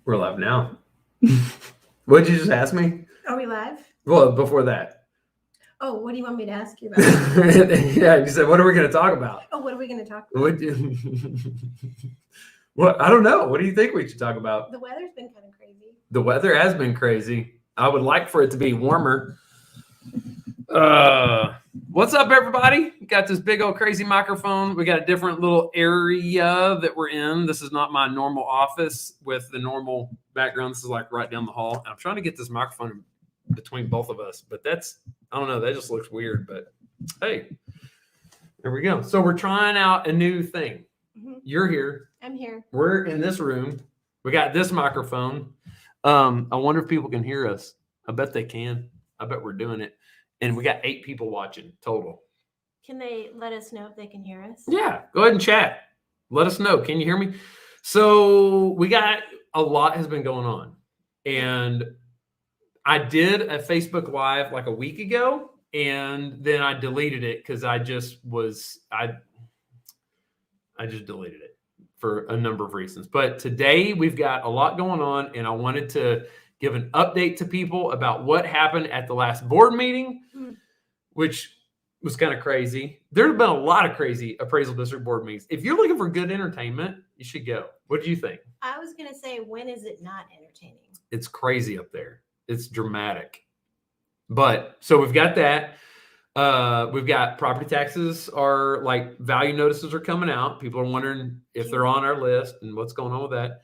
We're live now. What did you just ask me? Are we live? Well, before that. Oh, what do you want me to ask you about? Yeah, you said, what are we going to talk about? Oh, what are we going to talk about? Well, I don't know. What do you think we should talk about? The weather's been kind of crazy. The weather has been crazy. I would like for it to be warmer. What's up, everybody? We got this big old crazy microphone. We got a different little area that we're in. This is not my normal office with the normal background. This is like right down the hall. I'm trying to get this microphone between both of us, but that's, I don't know, that just looks weird, but hey, there we go. So we're trying out a new thing. Mm-hmm. You're here. I'm here. We're in this room. We got this microphone. I wonder if people can hear us. I bet they can. I bet we're doing it. And we got 8 people watching total. Can they let us know if they can hear us? Yeah, go ahead and chat. Let us know. Can you hear me? So we got a lot has been going on. And I did a Facebook Live like a week ago, and then I deleted it because I just deleted it for a number of reasons. But today we've got a lot going on, and I wanted to give an update to people about what happened at the last board meeting, which was kind of crazy. There have been a lot of crazy appraisal district board meetings. If you're looking for good entertainment, you should go. What do you think? I was going to say, when is it not entertaining? It's crazy up there. It's dramatic. But so we've got that. We've got property taxes are like value notices are coming out. People are wondering if they're on our list and what's going on with that.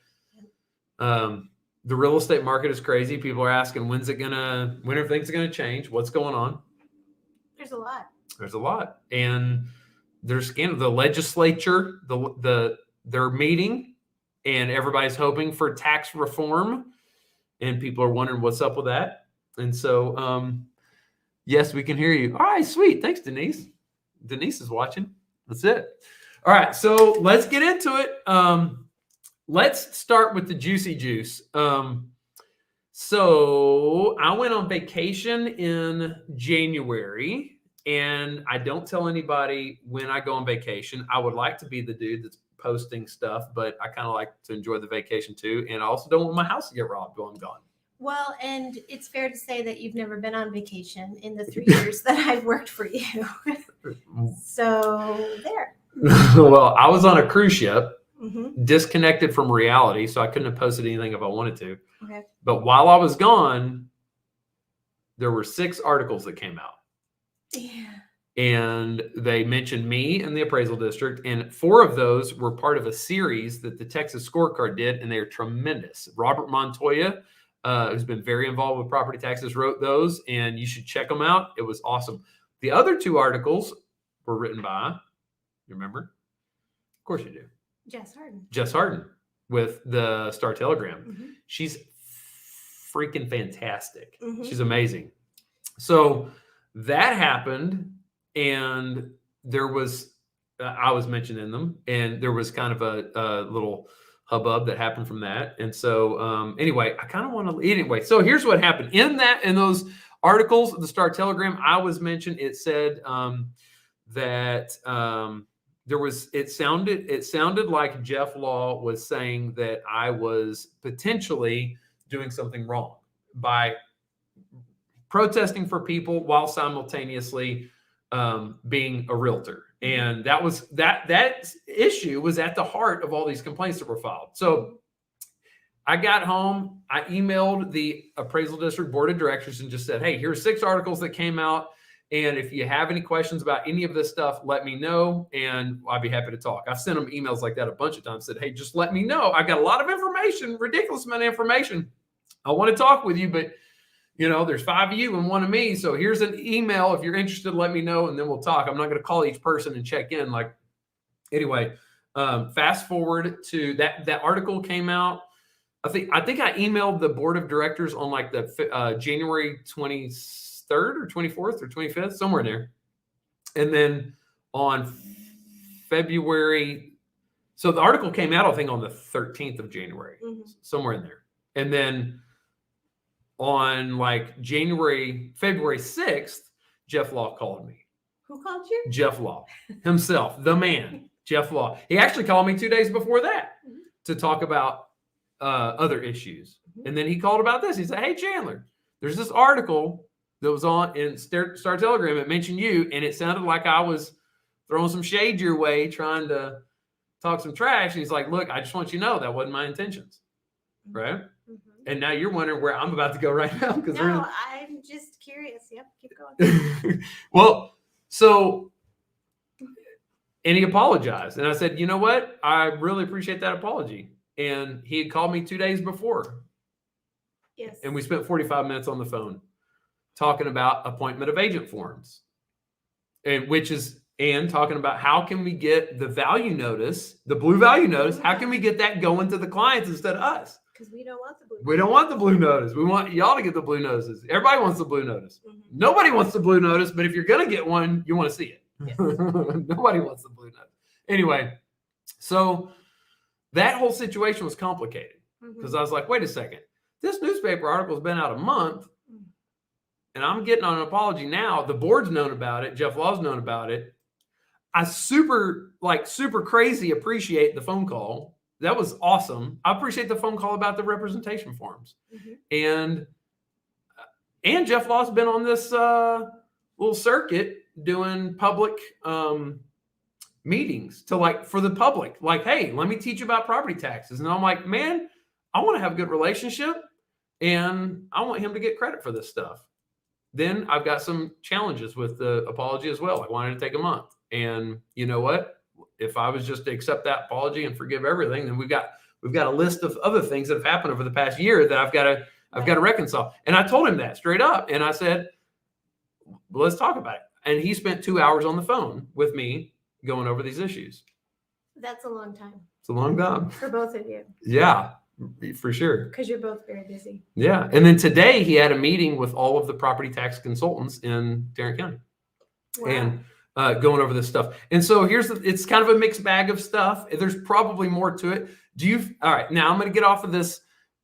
The real estate market is crazy. People are asking, when are things going to change? What's going on? There's a lot. There's a lot. And there's the legislature, they're meeting, and everybody's hoping for tax reform. And people are wondering what's up with that. And so, yes, we can hear you. All right, sweet. Thanks, Denise. Denise is watching. That's it. All right, so let's get into it. Let's start with the juicy juice. So I went on vacation in January, and I don't tell anybody when I go on vacation. I would like to be the dude that's posting stuff, but I kind of like to enjoy the vacation too. And I also don't want my house to get robbed while I'm gone. Well, and it's fair to say that you've never been on vacation in the 3 years that I've worked for you. So there. Well, I was on a cruise ship. Mm-hmm. Disconnected from reality, so I couldn't have posted anything if I wanted to. Okay. But while I was gone, there were 6 articles that came out. Yeah. And they mentioned me in the appraisal district, and 4 of those were part of a series that the Texas Scorecard did, and they're tremendous. Robert Montoya, who's been very involved with property taxes, wrote those, and you should check them out. It was awesome. The other 2 articles were written by, you remember? Of course you do. Jess Harden with the Star Telegram. Mm-hmm. She's freaking fantastic. Mm-hmm. She's amazing. So that happened, and there was, I was mentioning them, and there was kind of a little hubbub that happened from that. And so anyway, I kind of want to, so here's what happened. In those articles, the Star Telegram, I was mentioned, it said that it sounded like Jeff Law was saying that I was potentially doing something wrong by protesting for people while simultaneously being a realtor. And that was that issue was at the heart of all these complaints that were filed. So I got home, I emailed the appraisal district board of directors and just said, hey, here's 6 articles that came out. And if you have any questions about any of this stuff, let me know, and I'll be happy to talk. I've sent them emails like that a bunch of times, said, hey, just let me know. I got a lot of information, ridiculous amount of information. I want to talk with you, but, there's 5 of you and 1 of me. So here's an email. If you're interested, let me know, and then we'll talk. I'm not going to call each person and check in. Anyway, fast forward to that article came out. I think I emailed the board of directors on the January 23rd or 24th or 25th, somewhere in there. And then on February, so the article came out, I think, on the 13th of January, somewhere in there. And then on February 6th, Jeff Law called me. Who called you? Jeff Law himself, the man, Jeff Law. He actually called me 2 days before that to talk about other issues. And then he called about this. He said, "Hey, Chandler, there's this article that was on in Star Telegram. It mentioned you, and it sounded like I was throwing some shade your way, trying to talk some trash." And he's like, "Look, I just want you to know that wasn't my intentions." Right? And now you're wondering where I'm about to go right now. No, I'm just curious. Yep, keep going. Well, so, and he apologized. And I said, "You know what? I really appreciate that apology." And he had called me 2 days before. Yes. And we spent 45 minutes on the phone talking about appointment of agent forms. And talking about how can we get the value notice, the blue value notice, how can we get that going to the clients instead of us? Because we don't want the blue. We don't want the blue notice. We want y'all to get the blue notices. Everybody wants the blue notice. Nobody wants the blue notice, but if you're going to get one, you want to see it. Yes. Nobody wants the blue notice. Anyway, so that whole situation was complicated because I was like, wait a second. This newspaper article has been out a month, and I'm getting on an apology now. The board's known about it. Jeff Law's known about it. I super crazy appreciate the phone call. That was awesome. I appreciate the phone call about the representation forms. And Jeff Law's been on this little circuit doing public meetings for the public. Like, hey, let me teach you about property taxes. And I'm like, man, I want to have a good relationship, and I want him to get credit for this stuff. Then I've got some challenges with the apology as well. I wanted to take a month. And you know what? If I was just to accept that apology and forgive everything, then we've got a list of other things that have happened over the past year that I've got to reconcile. And I told him that straight up. And I said, well, let's talk about it. And he spent 2 hours on the phone with me going over these issues. That's a long time. It's a long time. For both of you. Yeah, for sure. Because you're both very busy. Yeah. And then today he had a meeting with all of the property tax consultants in Tarrant County. Wow. And going over this stuff. And so it's kind of a mixed bag of stuff. There's probably more to it. All right, now I'm going to get off of this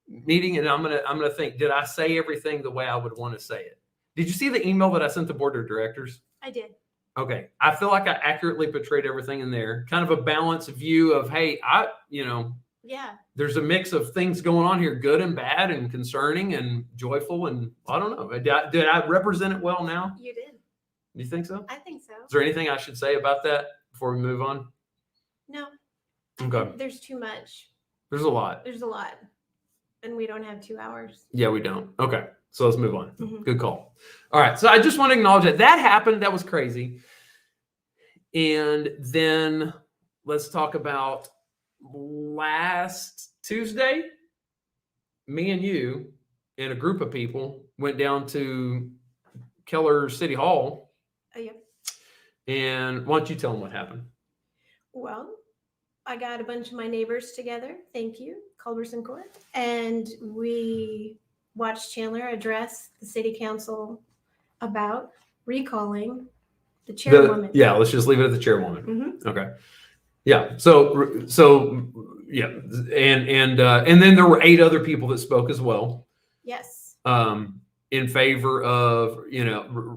meeting and I'm going to think, did I say everything the way I would want to say it? Did you see the email that I sent the board of directors? I did. Okay. I feel like I accurately portrayed everything in there. Kind of a balanced view of, hey, yeah, there's a mix of things going on here, good and bad and concerning and joyful. And I don't know. Did I represent it well now? You did. Do you think so? I think so. Is there anything I should say about that before we move on? No. Okay. There's too much. There's a lot. And we don't have 2 hours. Yeah, we don't. Okay. So let's move on. Good call. All right. So I just want to acknowledge that happened. That was crazy. And then let's talk about last Tuesday. Me and you and a group of people went down to Keller City Hall. Oh, yeah. And why don't you tell them what happened? Well, I got a bunch of my neighbors together. Thank you, Culberson Court. And we watched Chandler address the city council about recalling the chairwoman. Let's just leave it at the chairwoman. Okay. Yeah. So yeah. And then there were 8 other people that spoke as well. Yes. In favor of,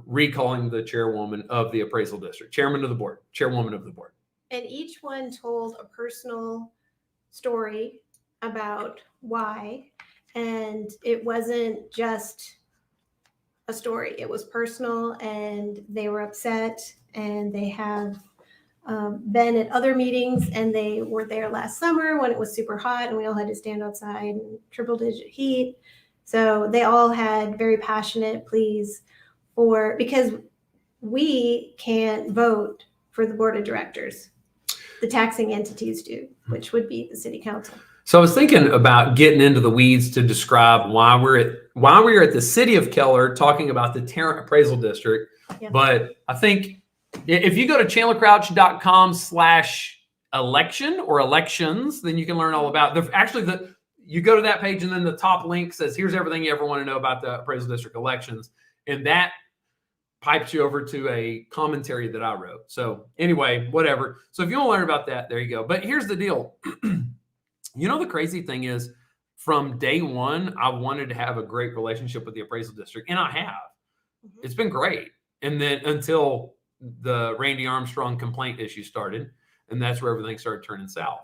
recalling the chairwoman of the appraisal district, chairwoman of the board. And each one told a personal story about why. And it wasn't just a story. It was personal, and they were upset, and they have been at other meetings, and they were there last summer when it was super hot and we all had to stand outside in triple-digit heat. So they all had very passionate pleas because we can't vote for the board of directors. The taxing entities do, which would be the city council. So I was thinking about getting into the weeds to describe why we're at the city of Keller talking about the Tarrant Appraisal District. Yeah. But I think if you go to chandlercrouch.com/election or elections, then you can learn all about you go to that page, and then the top link says, here's everything you ever want to know about the appraisal district elections. And that pipes you over to a commentary that I wrote. So anyway, whatever. So if you want to learn about that, there you go. But here's the deal. The crazy thing is, from day one, I wanted to have a great relationship with the appraisal district, and I have. It's been great. And then until the Randy Armstrong complaint issue started, and that's where everything started turning south.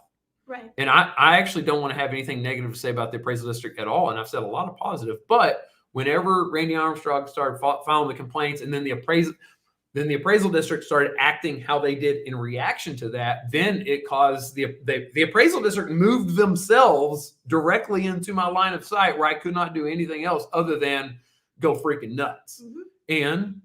Right. And I actually don't want to have anything negative to say about the appraisal district at all. And I've said a lot of positive, but whenever Randy Armstrong started filing the complaints, and then the appraisal district started acting how they did in reaction to that, then it caused the appraisal district moved themselves directly into my line of sight, where I could not do anything else other than go freaking nuts. And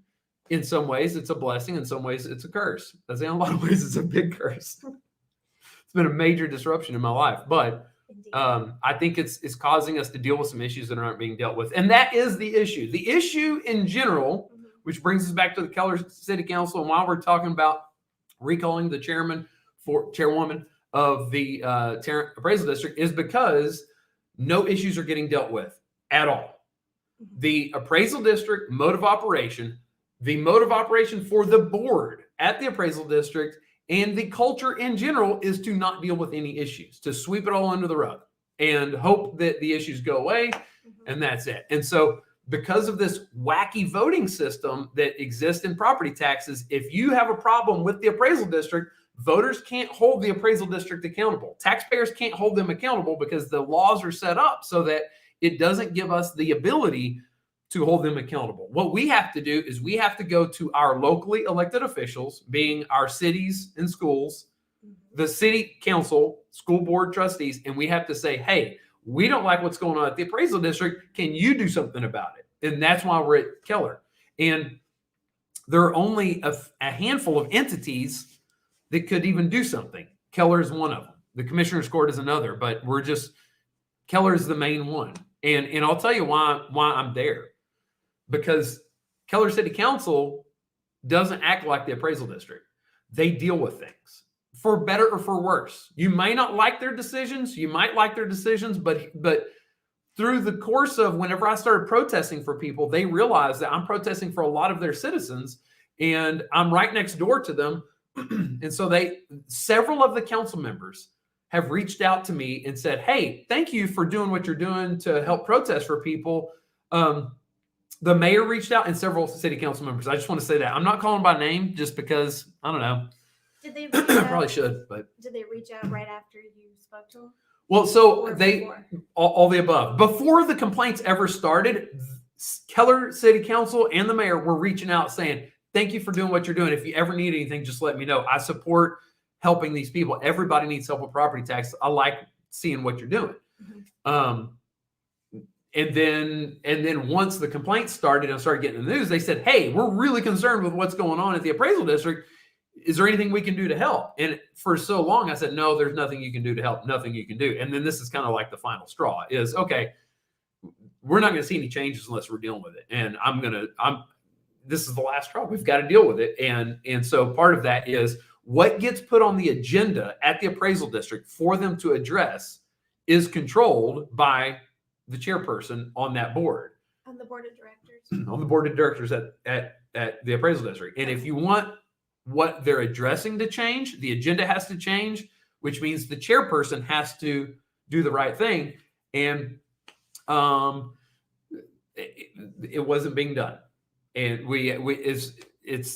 in some ways it's a blessing, in some ways it's a curse. I'd say in a lot of ways it's a big curse. It's been a major disruption in my life, but I think it's causing us to deal with some issues that aren't being dealt with. And that is the issue. The issue in general, which brings us back to the Keller City Council. And while we're talking about recalling the chairwoman of the appraisal district, is because no issues are getting dealt with at all. The appraisal district mode of operation, the mode of operation for the board at the appraisal district, and the culture in general is to not deal with any issues, to sweep it all under the rug and hope that the issues go away, and that's it. And so because of this wacky voting system that exists in property taxes, if you have a problem with the appraisal district, voters can't hold the appraisal district accountable. Taxpayers can't hold them accountable because the laws are set up so that it doesn't give us the ability to hold them accountable. What we have to do is we have to go to our locally elected officials, being our cities and schools, the city council, school board trustees, and we have to say, hey, we don't like what's going on at the appraisal district. Can you do something about it? And that's why we're at Keller. And there are only a handful of entities that could even do something. Keller is one of them. The Commissioner's Court is another, but Keller is the main one. And I'll tell you why I'm there. Because Keller City Council doesn't act like the appraisal district. They deal with things for better or for worse. You may not like their decisions. You might like their decisions, but through the course of whenever I started protesting for people, they realized that I'm protesting for a lot of their citizens, and I'm right next door to them. And so several of the council members have reached out to me and said, hey, thank you for doing what you're doing to help protest for people. The mayor reached out, and several city council members. I just want to say that I'm not calling by name just because I don't know. Did they reach out? Probably should, but did they reach out right after you spoke to them? Well, so all the above. Before the complaints ever started, Keller City Council and the mayor were reaching out saying, thank you for doing what you're doing. If you ever need anything, just let me know. I support helping these people. Everybody needs help with property tax. I like seeing what you're doing. And then once the complaints started and started getting in the news, they said, hey, we're really concerned with what's going on at the appraisal district. Is there anything we can do to help? And for so long, I said, no, there's nothing you can do to help. Nothing you can do. And then this is kind of like the final straw is, okay, we're not going to see any changes unless we're dealing with it. And this is the last straw. We've got to deal with it. And so part of that is what gets put on the agenda at the appraisal district for them to address is controlled by the chairperson on that board. On the board of directors. On the board of directors at the appraisal district. And if you want what they're addressing to change, the agenda has to change, which means the chairperson has to do the right thing. And it wasn't being done. And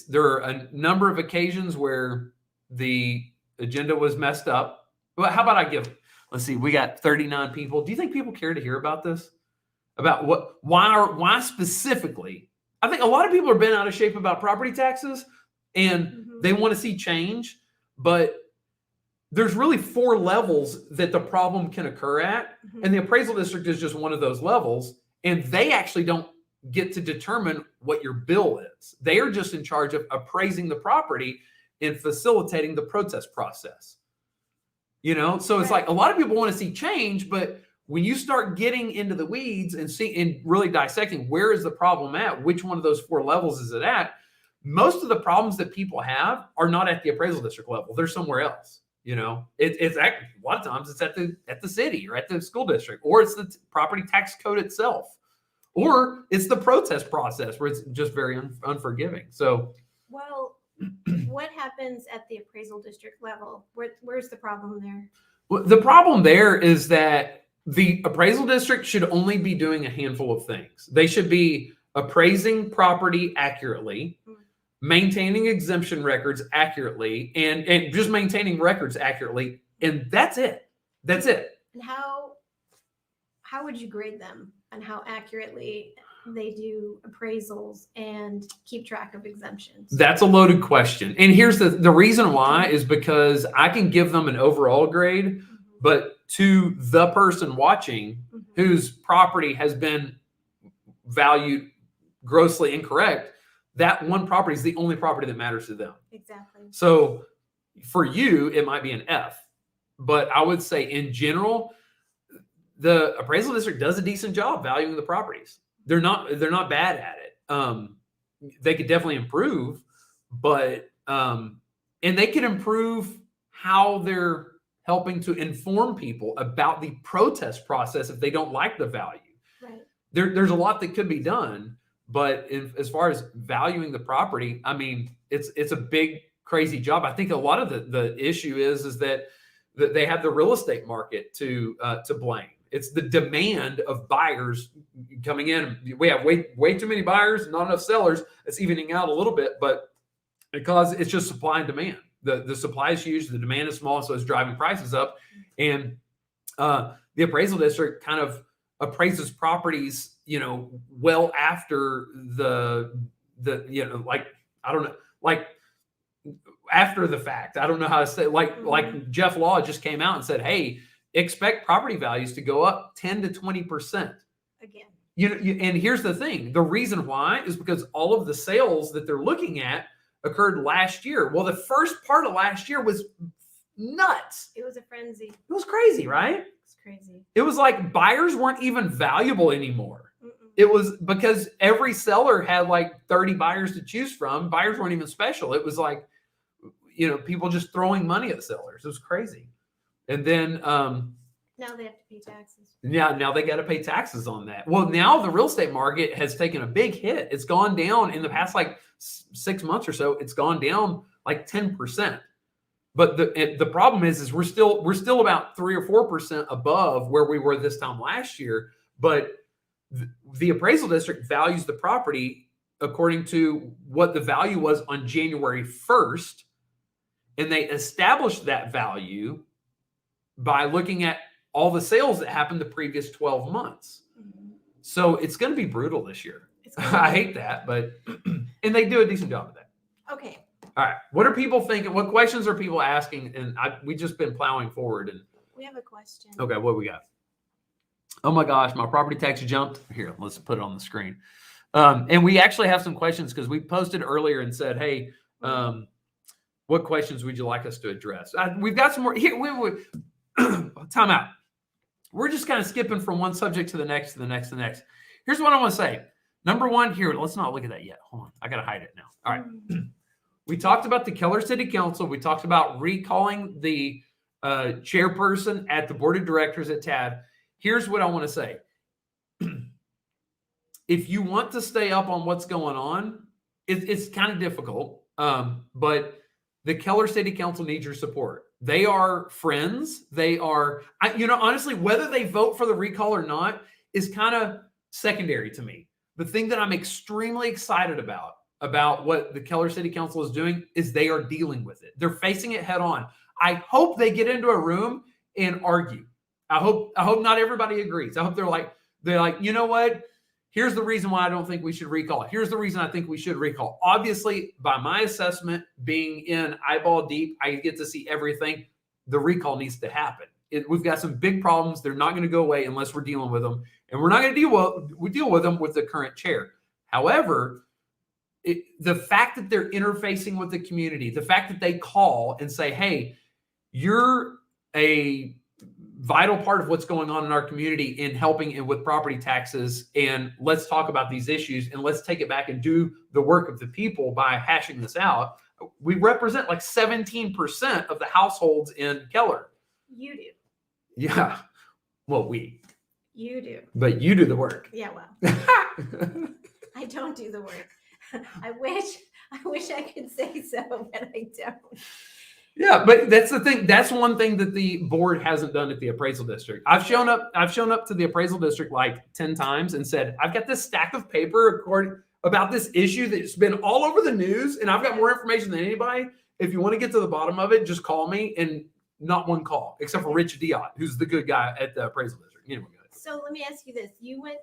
there are a number of occasions where the agenda was messed up. Well, how about let's see, we got 39 people. Do you think people care to hear about this? About why specifically? I think a lot of people are bent out of shape about property taxes, and they want to see change, but there's really 4 levels that the problem can occur at. And the appraisal district is just one of those levels. And they actually don't get to determine what your bill is. They are just in charge of appraising the property and facilitating the protest process. So it's like a lot of people want to see change, but when you start getting into the weeds and really dissecting where is the problem at, which one of those 4 levels is it at, most of the problems that people have are not at the appraisal district level. They're somewhere else. It's actually, a lot of times it's at the city or at the school district, or it's the property tax code itself, or it's the protest process where it's just very unforgiving. So, well, what happens at the appraisal district level? Where's the problem there? Well, the problem there is that the appraisal district should only be doing a handful of things. They should be appraising property accurately, maintaining exemption records accurately, and just maintaining records accurately. And that's it. That's it. And how would you grade them and how accurately they do appraisals and keep track of exemptions? That's a loaded question. And here's the reason why is because I can give them an overall grade, but to the person watching whose property has been valued grossly incorrect, that one property is the only property that matters to them. Exactly. So for you, it might be an F, but I would say in general, the appraisal district does a decent job valuing the properties. They're not bad at it. They could definitely improve, but and they can improve how they're helping to inform people about the protest process if they don't like the value. Right. There's a lot that could be done, but as far as valuing the property, I mean, it's a big, crazy job. I think a lot of the issue is that they have the real estate market to blame. It's the demand of buyers coming in. We have way too many buyers, not enough sellers. It's evening out a little bit, but because it's just supply and demand. The supply is huge, the demand is small, so it's driving prices up. And the appraisal district kind of appraises properties, well after the like, I don't know, like after the fact. I don't know how to say, like Jeff Law just came out and said, hey, expect property values to go up 10 to 20%. Again. And here's the thing. The reason why is because all of the sales that they're looking at occurred last year. Well, the first part of last year was nuts. It was a frenzy. It was crazy, right? It's crazy. It was like buyers weren't even valuable anymore. It was because every seller had like 30 buyers to choose from. Buyers weren't even special. It was like, people just throwing money at sellers. It was crazy. And then now they have to pay taxes. Yeah, now they got to pay taxes on that. Well, now the real estate market has taken a big hit. It's gone down in the past like 6 months or so. It's gone down like 10%. But the problem is we're still about 3 or 4% above where we were this time last year. But the appraisal district values the property according to what the value was on January 1st, and they established that value by looking at all the sales that happened the previous 12 months. So it's going to be brutal this year. I hate that, but and they do a decent job of that. Okay. All right. What are people thinking? What questions are people asking? And we just been plowing forward. And we have a question. Okay, what we got? Oh my gosh, my property tax jumped. Here, let's put it on the screen. And we actually have some questions because we posted earlier and said, hey, what questions would you like us to address? We've got some more here. Time out. We're just kind of skipping from one subject to the next, to the next, to the next. Here's what I want to say. Number one, here, let's not look at that yet. Hold on. I got to hide it now. All right. We talked about the Keller City Council. We talked about recalling the chairperson at the board of directors at TAD. Here's what I want to say. If you want to stay up on what's going on, it's kind of difficult, but the Keller City Council needs your support. They are friends. They are, honestly, whether they vote for the recall or not is kind of secondary to me. The thing that I'm extremely excited about what the Keller City Council is doing is they are dealing with it. They're facing it head on. I hope they get into a room and argue. I hope not everybody agrees. I hope they're like, you know what? Here's the reason why I don't think we should recall. Here's the reason I think we should recall. Obviously, by my assessment, being in eyeball deep, I get to see everything. The recall needs to happen. We've got some big problems. They're not going to go away unless we're dealing with them. And we're not going to deal with them with the current chair. However, the fact that they're interfacing with the community, the fact that they call and say, hey, you're a vital part of what's going on in our community in helping with property taxes, and let's talk about these issues and let's take it back and do the work of the people by hashing this out. We represent like 17% of the households in Keller. You do. Yeah. Well, You do. But you do the work. Yeah, well. I don't do the work. I wish I could say so, but I don't. Yeah, but that's the thing. That's one thing that the board hasn't done at the appraisal district. I've shown up to the appraisal district like 10 times and said, I've got this stack of paper about this issue that's been all over the news, and I've got more information than anybody. If you want to get to the bottom of it, just call me. And not one call, except for Rich Diot, who's the good guy at the appraisal district. Anyway, go ahead. So let me ask you this. We went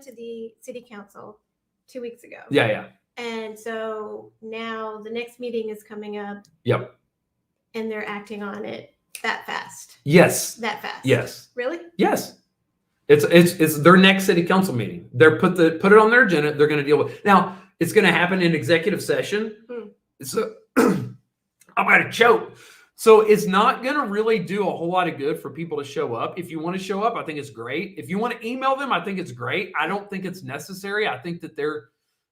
to the city council 2 weeks ago. Yeah. And so now the next meeting is coming up. Yep. And they're acting on it that fast. Yes. That fast. Yes. Really? Yes. It's their next city council meeting. They're put it on their agenda. They're going to deal with it. Now. It's going to happen in executive session. So I'm going to choke. So it's not going to really do a whole lot of good for people to show up. If you want to show up, I think it's great. If you want to email them, I think it's great. I don't think it's necessary. I think that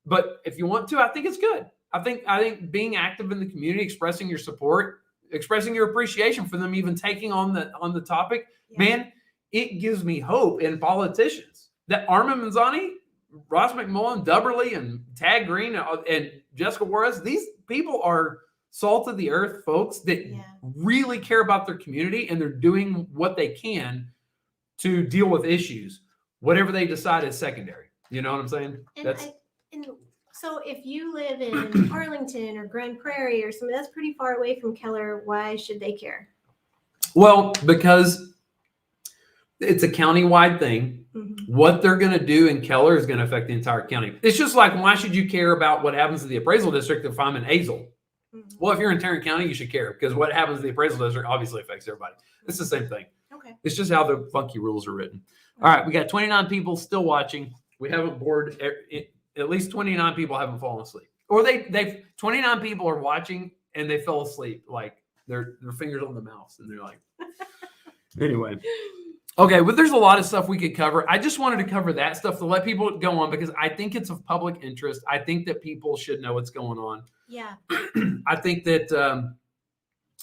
but if you want to, I think it's good. I think being active in the community, expressing your support, expressing your appreciation for them even taking on the topic, man, it gives me hope in politicians. That Armin Manzani, Ross McMullen, Dubberly, and Tad Green, and Jessica Juarez, these people are salt of the earth folks that really care about their community, and they're doing what they can to deal with issues. Whatever they decide is secondary. You know what I'm saying? And so if you live in Arlington or Grand Prairie or something that's pretty far away from Keller, why should they care? Well, because it's a county-wide thing. What they're going to do in Keller is going to affect the entire county. It's just like, why should you care about what happens in the appraisal district if I'm in Azle? Well, if you're in Tarrant County, you should care because what happens in the appraisal district obviously affects everybody. It's the same thing. Okay. It's just how the funky rules are written. All right. We got 29 people still watching. We haven't bored. At least 29 people haven't fallen asleep. Or they've 29 people are watching and they fell asleep. Like their fingers on the mouse. And they're like, anyway. Okay, well, there's a lot of stuff we could cover. I just wanted to cover that stuff to let people go on because I think it's of public interest. I think that people should know what's going on. Yeah. I think that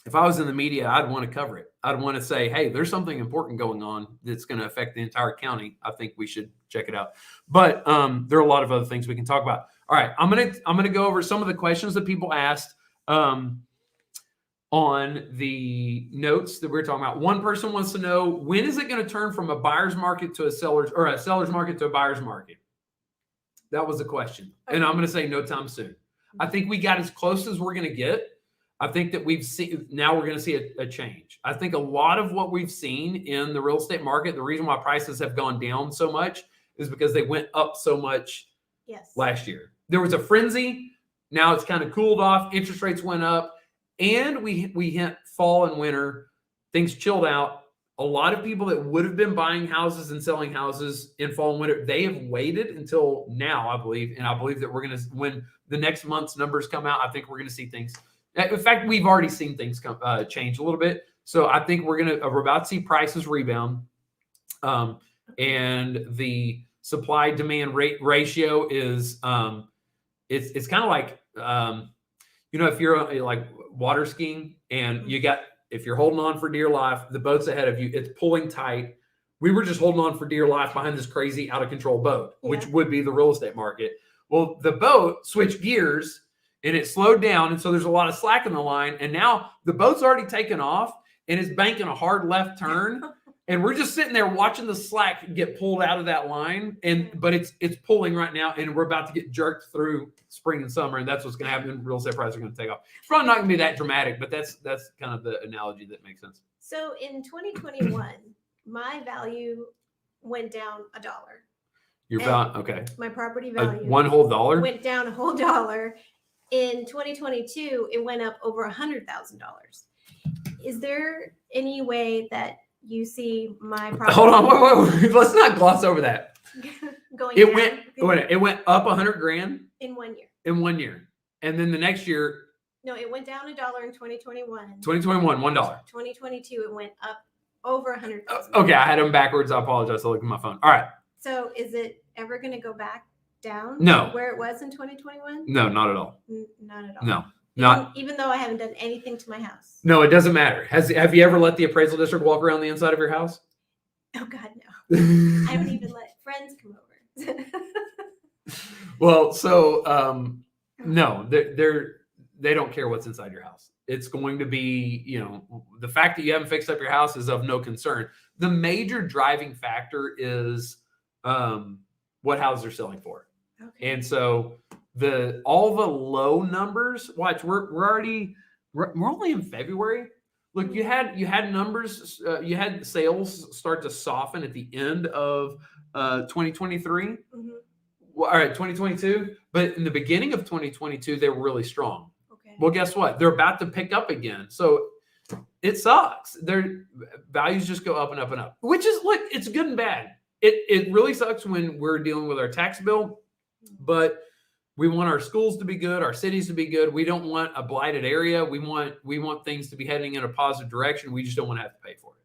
if I was in the media, I'd want to cover it. I'd want to say, hey, there's something important going on that's going to affect the entire county. I think we should check it out. But there are a lot of other things we can talk about. All right, I'm gonna go over some of the questions that people asked. On the notes that we're talking about. One person wants to know, when is it going to turn from a buyer's market to a seller's market to a buyer's market? That was the question. Okay. And I'm going to say no time soon. I think we got as close as we're going to get. I think that now we're going to see a change. I think a lot of what we've seen in the real estate market, the reason why prices have gone down so much is because they went up so much last year. There was a frenzy. Now it's kind of cooled off. Interest rates went up. And we hit fall and winter, things chilled out. A lot of people that would have been buying houses and selling houses in fall and winter, they have waited until now, I believe. And I believe that we're going to, when the next month's numbers come out, I think we're going to see things. In fact, we've already seen things change a little bit. So I think we're about to see prices rebound. And the supply demand ratio is, it's kind of like, if you're like water skiing and if you're holding on for dear life, the boat's ahead of you, it's pulling tight. We were just holding on for dear life behind this crazy out of control boat, which would be the real estate market. Well, the boat switched gears and it slowed down. And so there's a lot of slack in the line. And now the boat's already taken off and it's banking a hard left turn. And we're just sitting there watching the slack get pulled out of that line. But it's pulling right now, and we're about to get jerked through spring and summer, and that's what's going to happen. Real estate prices are going to take off. It's probably not going to be that dramatic, but that's kind of the analogy that makes sense. So in 2021, my value went down $1. Your value, okay. My property value, one whole dollar, went down a whole $1. In 2022, it went up over $100,000. Is there any way that you see my property? Hold on, wait. Let's not gloss over that. It went up $100,000 in 1 year. In 1 year, and then the next year. No, it went down $1 in 2021. 2021, $1. 2022, it went up over $100,000. Okay, I had them backwards. I apologize. I looked at my phone. All right. So, is it ever going to go back down? No. Where it was in 2021? No, not at all. Not at all. No. Even though I haven't done anything to my house. No, it doesn't matter. Have you ever let the appraisal district walk around the inside of your house? Oh God, no. I don't even let friends come over. Well, so no, they don't care what's inside your house. It's going to be, the fact that you haven't fixed up your house is of no concern. The major driving factor is what houses are selling for. Okay. And so all the low numbers, watch, we're only in February. Look, you had numbers, you had sales start to soften at the end of 2023. Mm-hmm. Well, all right, 2022. But in the beginning of 2022, they were really strong. Okay. Well, guess what? They're about to pick up again. So it sucks. Their values just go up and up and up, which is, look, it's good and bad. It really sucks when we're dealing with our tax bill, but we want our schools to be good, our cities to be good. We don't want a blighted area. We want things to be heading in a positive direction. We just don't want to have to pay for it.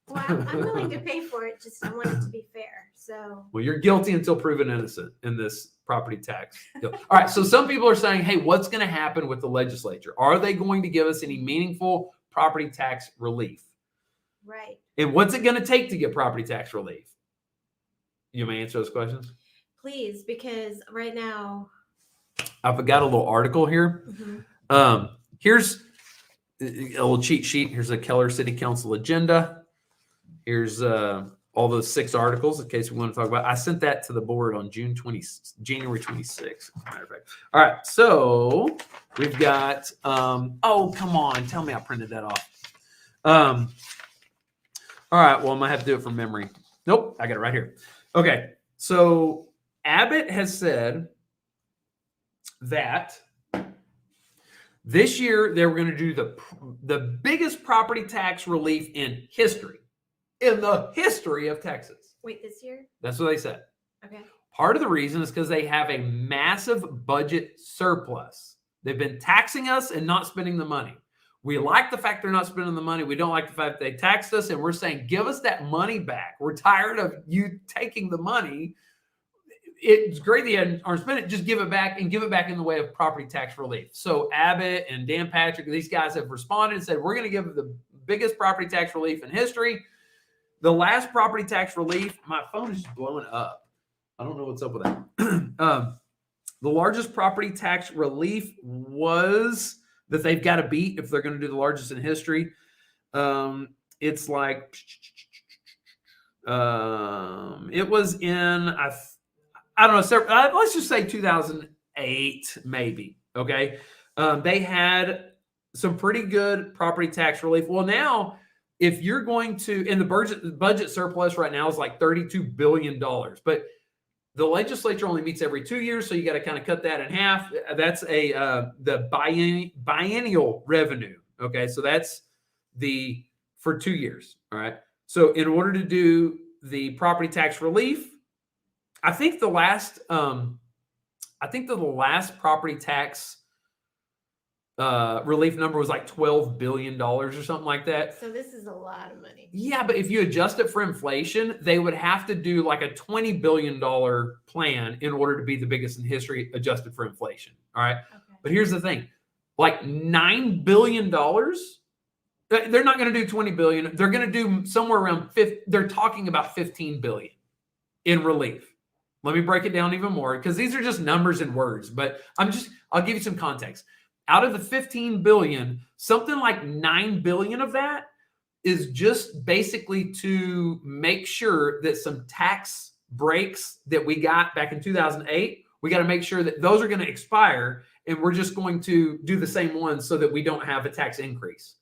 Well, I'm willing to pay for it. Just I want it to be fair. So. Well, you're guilty until proven innocent in this property tax deal. All right. So some people are saying, hey, what's going to happen with the legislature? Are they going to give us any meaningful property tax relief? Right. And what's it going to take to get property tax relief? You may answer those questions. Please, because right now. I've got a little article here. Mm-hmm. Here's a little cheat sheet. Here's a Keller City Council agenda. Here's all those 6 articles in case we want to talk about. I sent that to the board on January 26th. As a matter of fact. All right, so we've got. Oh, come on! Tell me I printed that off. All right. Well, I might have to do it from memory. Nope, I got it right here. Okay, so Abbott has said that this year they were going to do the biggest property tax relief in the history of Texas. Wait, this year? That's what they said. Okay. Part of the reason is because they have a massive budget surplus. They've been taxing us and not spending the money. We like the fact they're not spending the money. We don't like the fact they taxed us, and we're saying, give us that money back. We're tired of you taking the money. It's great that you aren't spending it. Just give it back, and give it back in the way of property tax relief. So Abbott and Dan Patrick, these guys have responded and said, we're going to give the biggest property tax relief in history. The last property tax relief, my phone is just blowing up. I don't know what's up with that. The largest property tax relief was that they've got to beat if they're going to do the largest in history. It's like, it was in, I don't know, let's just say 2008, maybe. Okay. They had some pretty good property tax relief. Well, now, if you're going to, and the budget surplus right now is like $32 billion, but the legislature only meets every 2 years, so you got to kind of cut that in half. That's the biennial revenue. Okay, so that's for 2 years. All right. So in order to do the property tax relief, I think the last property tax relief number was like $12 billion or something like that. So this is a lot of money. Yeah, but if you adjust it for inflation, they would have to do like a $20 billion plan in order to be the biggest in history adjusted for inflation. All right. Okay. But here's the thing, like $9 billion, they're not going to do 20 billion. They're going to do somewhere around they're talking about 15 billion in relief. Let me break it down even more because these are just numbers and words, but I'll give you some context. Out of the 15 billion, something like 9 billion of that is just basically to make sure that some tax breaks that we got back in 2008, we got to make sure that those are going to expire, and we're just going to do the same ones so that we don't have a tax increase.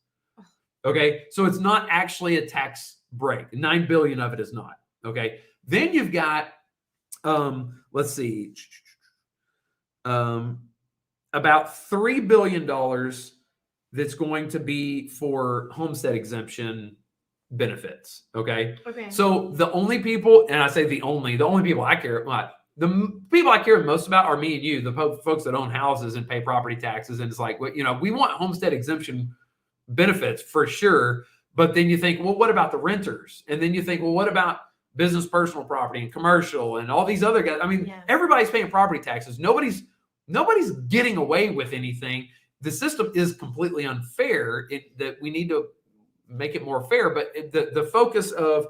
Okay, so it's not actually a tax break. 9 billion of it is not. Okay, then you've got, let's see, about $3 billion that's going to be for homestead exemption benefits. Okay. So the only people, and I say the only people I care about, the people I care most about are me and you, the folks that own houses and pay property taxes. And it's like, we want homestead exemption benefits for sure. But then you think, well, what about the renters? And then you think, well, what about business, personal property and commercial and all these other guys? I mean, Everybody's paying property taxes. Nobody's getting away with anything. The system is completely unfair. That we need to make it more fair. But the focus of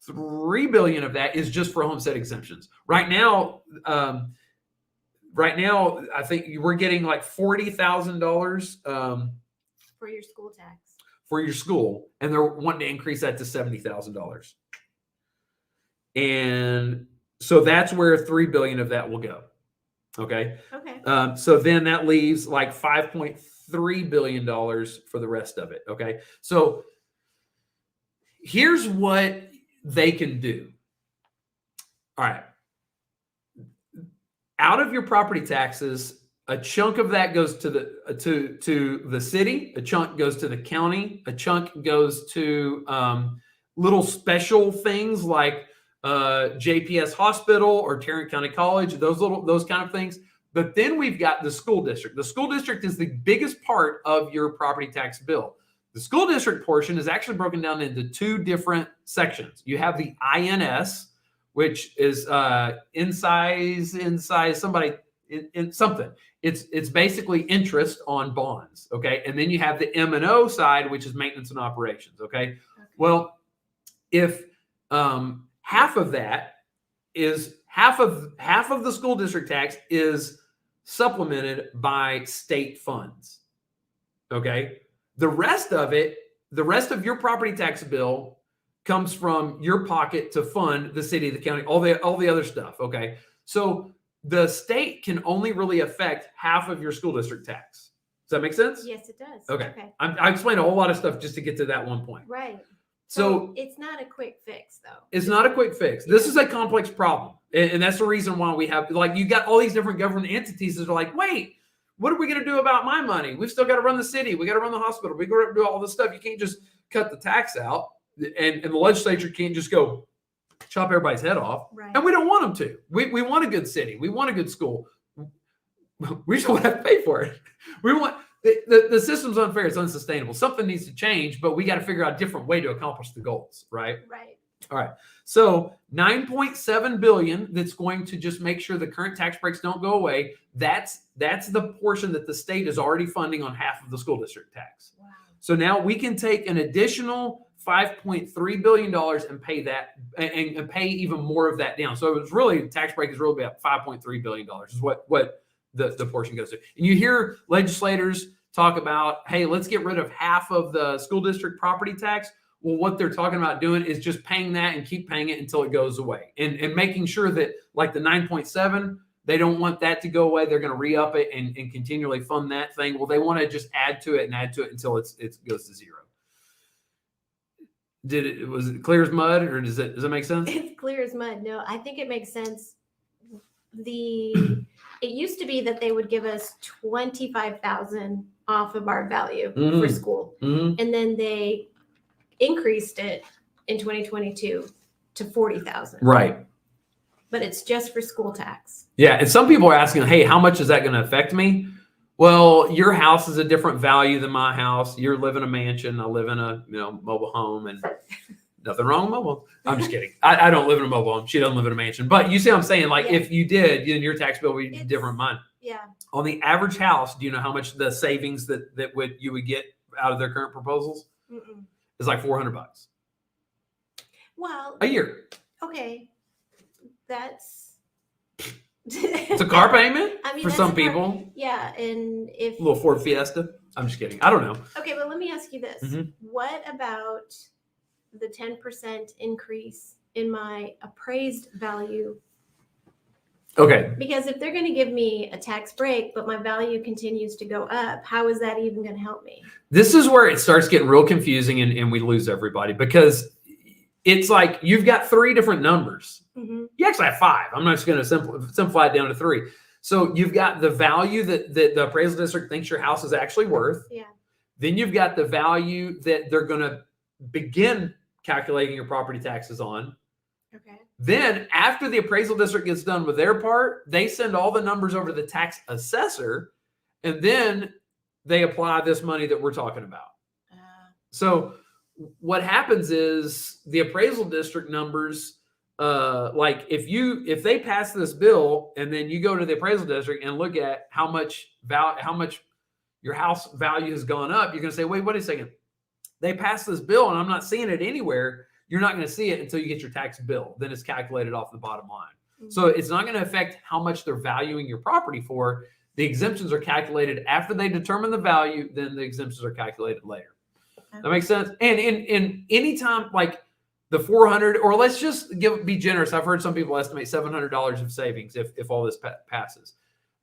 $3 billion of that is just for homestead exemptions. Right now, I think we're getting like $40,000 for your school tax. For your school, and they're wanting to increase that to $70,000. And so that's where $3 billion of that will go. Okay. Okay. So then that leaves like 5.3 $3 billion for the rest of it. Okay. So here's what they can do. All right. Out of your property taxes, a chunk of that goes to the city, a chunk goes to the county, a chunk goes to little special things like JPS Hospital or Tarrant County College, those kind of things. But then we've got the school district. The school district is the biggest part of your property tax bill. The school district portion is actually broken down into two different sections. You have the INS, which is inside somebody in something. It's basically interest on bonds. Okay, and then you have the M&O side, which is maintenance and operations. Okay, well, if half of that is half of the school district tax is supplemented by state funds. Okay, the rest of your property tax bill comes from your pocket to fund the city, the county, all the other stuff. Okay, so the state can only really affect half of your school district tax. Does that make sense? Yes, it does. Okay. I explained a whole lot of stuff just to get to that one point. Right. So it's not a quick fix, though. It's not a quick fix. This is a complex problem. And that's the reason why we have, like, you got all these different government entities that are like, wait, what are we going to do about my money? We've still got to run the city. We got to run the hospital. We got to do all this stuff. You can't just cut the tax out. And the legislature can't just go chop everybody's head off. Right. And we don't want them to. We want a good city. We want a good school. We just want to have to pay for it. We want the system's unfair. It's unsustainable. Something needs to change, but we got to figure out a different way to accomplish the goals, right? Right. All right. So $9.7 billion that's going to just make sure the current tax breaks don't go away. That's the portion that the state is already funding on half of the school district tax. Wow. So now we can take an additional $5.3 billion and pay that and pay even more of that down. So it's really, tax break is really about $5.3 billion is what the portion goes to. And you hear legislators talk about, hey, let's get rid of half of the school district property tax. Well, what they're talking about doing is just paying that and keep paying it until it goes away. And making sure that, like the 9.7, they don't want that to go away. They're going to re-up it and continually fund that thing. Well, they want to just add to it until it goes to zero. Was it clear as mud, or does that make sense? It's clear as mud. No, I think it makes sense. It used to be that they would give us $25,000 off of our value for school, and then they increased it in 2022 to $40,000. Right. But it's just for school tax. Yeah, and some people are asking, hey, how much is that going to affect me? Well, your house is a different value than my house. You live in a mansion. I live in a mobile home, and nothing wrong with mobile. I'm just kidding. I don't live in a mobile home. She doesn't live in a mansion. But you see what I'm saying? Like, if you did, then your tax bill would be different than mine. Yeah. On the average house, do you know how much the savings that you would get out of their current proposals? Mm-mm. It's like $400 Well, a year. Okay, that's It's a car payment for some people. Yeah, and if A little Ford Fiesta. I'm just kidding. I don't know. Okay, but let me ask you this: Mhm. What about the 10% increase in my appraised value? Okay. Because if they're going to give me a tax break, but my value continues to go up, how is that even going to help me? This is where it starts getting real confusing and we lose everybody, because it's like you've got three different numbers. Mm-hmm. You actually have five. I'm not just going to simplify it down to three. So you've got the value that the appraisal district thinks your house is actually worth. Yeah. Then you've got the value that they're going to begin calculating your property taxes on. Okay. Then after the appraisal district gets done with their part, they send all the numbers over to the tax assessor, and then they apply this money that we're talking about. So what happens is the appraisal district numbers, like if they pass this bill and then you go to the appraisal district and look at how much your house value has gone up, you're going to say, wait a second. They passed this bill and I'm not seeing it anywhere. You're not going to see it until you get your tax bill. Then it's calculated off the bottom line. Mm-hmm. So it's not going to affect how much they're valuing your property for. The exemptions are calculated after they determine the value. Then the exemptions are calculated later. Okay. That makes sense. And in any time, like the 400, or let's just be generous. I've heard some people estimate $700 of savings if all this passes.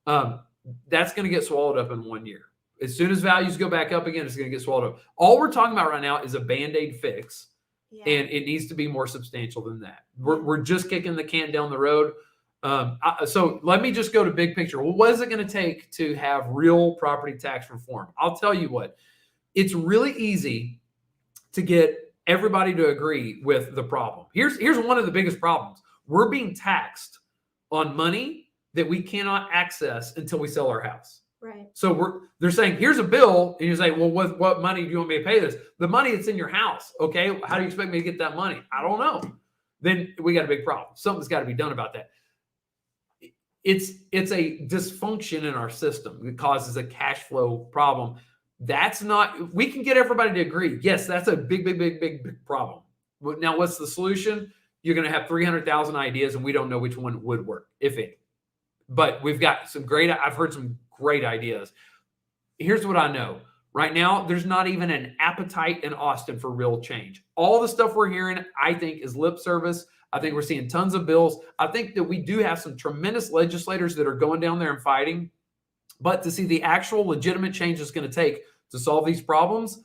That's going to get swallowed up in 1 year. As soon as values go back up again, it's going to get swallowed up. All we're talking about right now is a Band-Aid fix, and it needs to be more substantial than that. We're just kicking the can down the road. So let me just go to big picture. Well, what is it going to take to have real property tax reform? I'll tell you what. It's really easy to get everybody to agree with the problem. Here's one of the biggest problems. We're being taxed on money that we cannot access until we sell our house. Right. So they're saying, here's a bill, and you say, well, what money do you want me to pay this? The money that's in your house. Okay, how do you expect me to get that money? I don't know. Then we got a big problem. Something's got to be done about that. It's a dysfunction in our system that causes a cash flow problem. That's not, we can get everybody to agree. Yes, that's a big problem. Now, what's the solution? You're going to have 300,000 ideas, and we don't know which one would work, if any. But we've got I've heard some great ideas. Here's what I know. Right now, there's not even an appetite in Austin for real change. All the stuff we're hearing, I think, is lip service. I think we're seeing tons of bills. I think that we do have some tremendous legislators that are going down there and fighting. But to see the actual legitimate change it's going to take to solve these problems,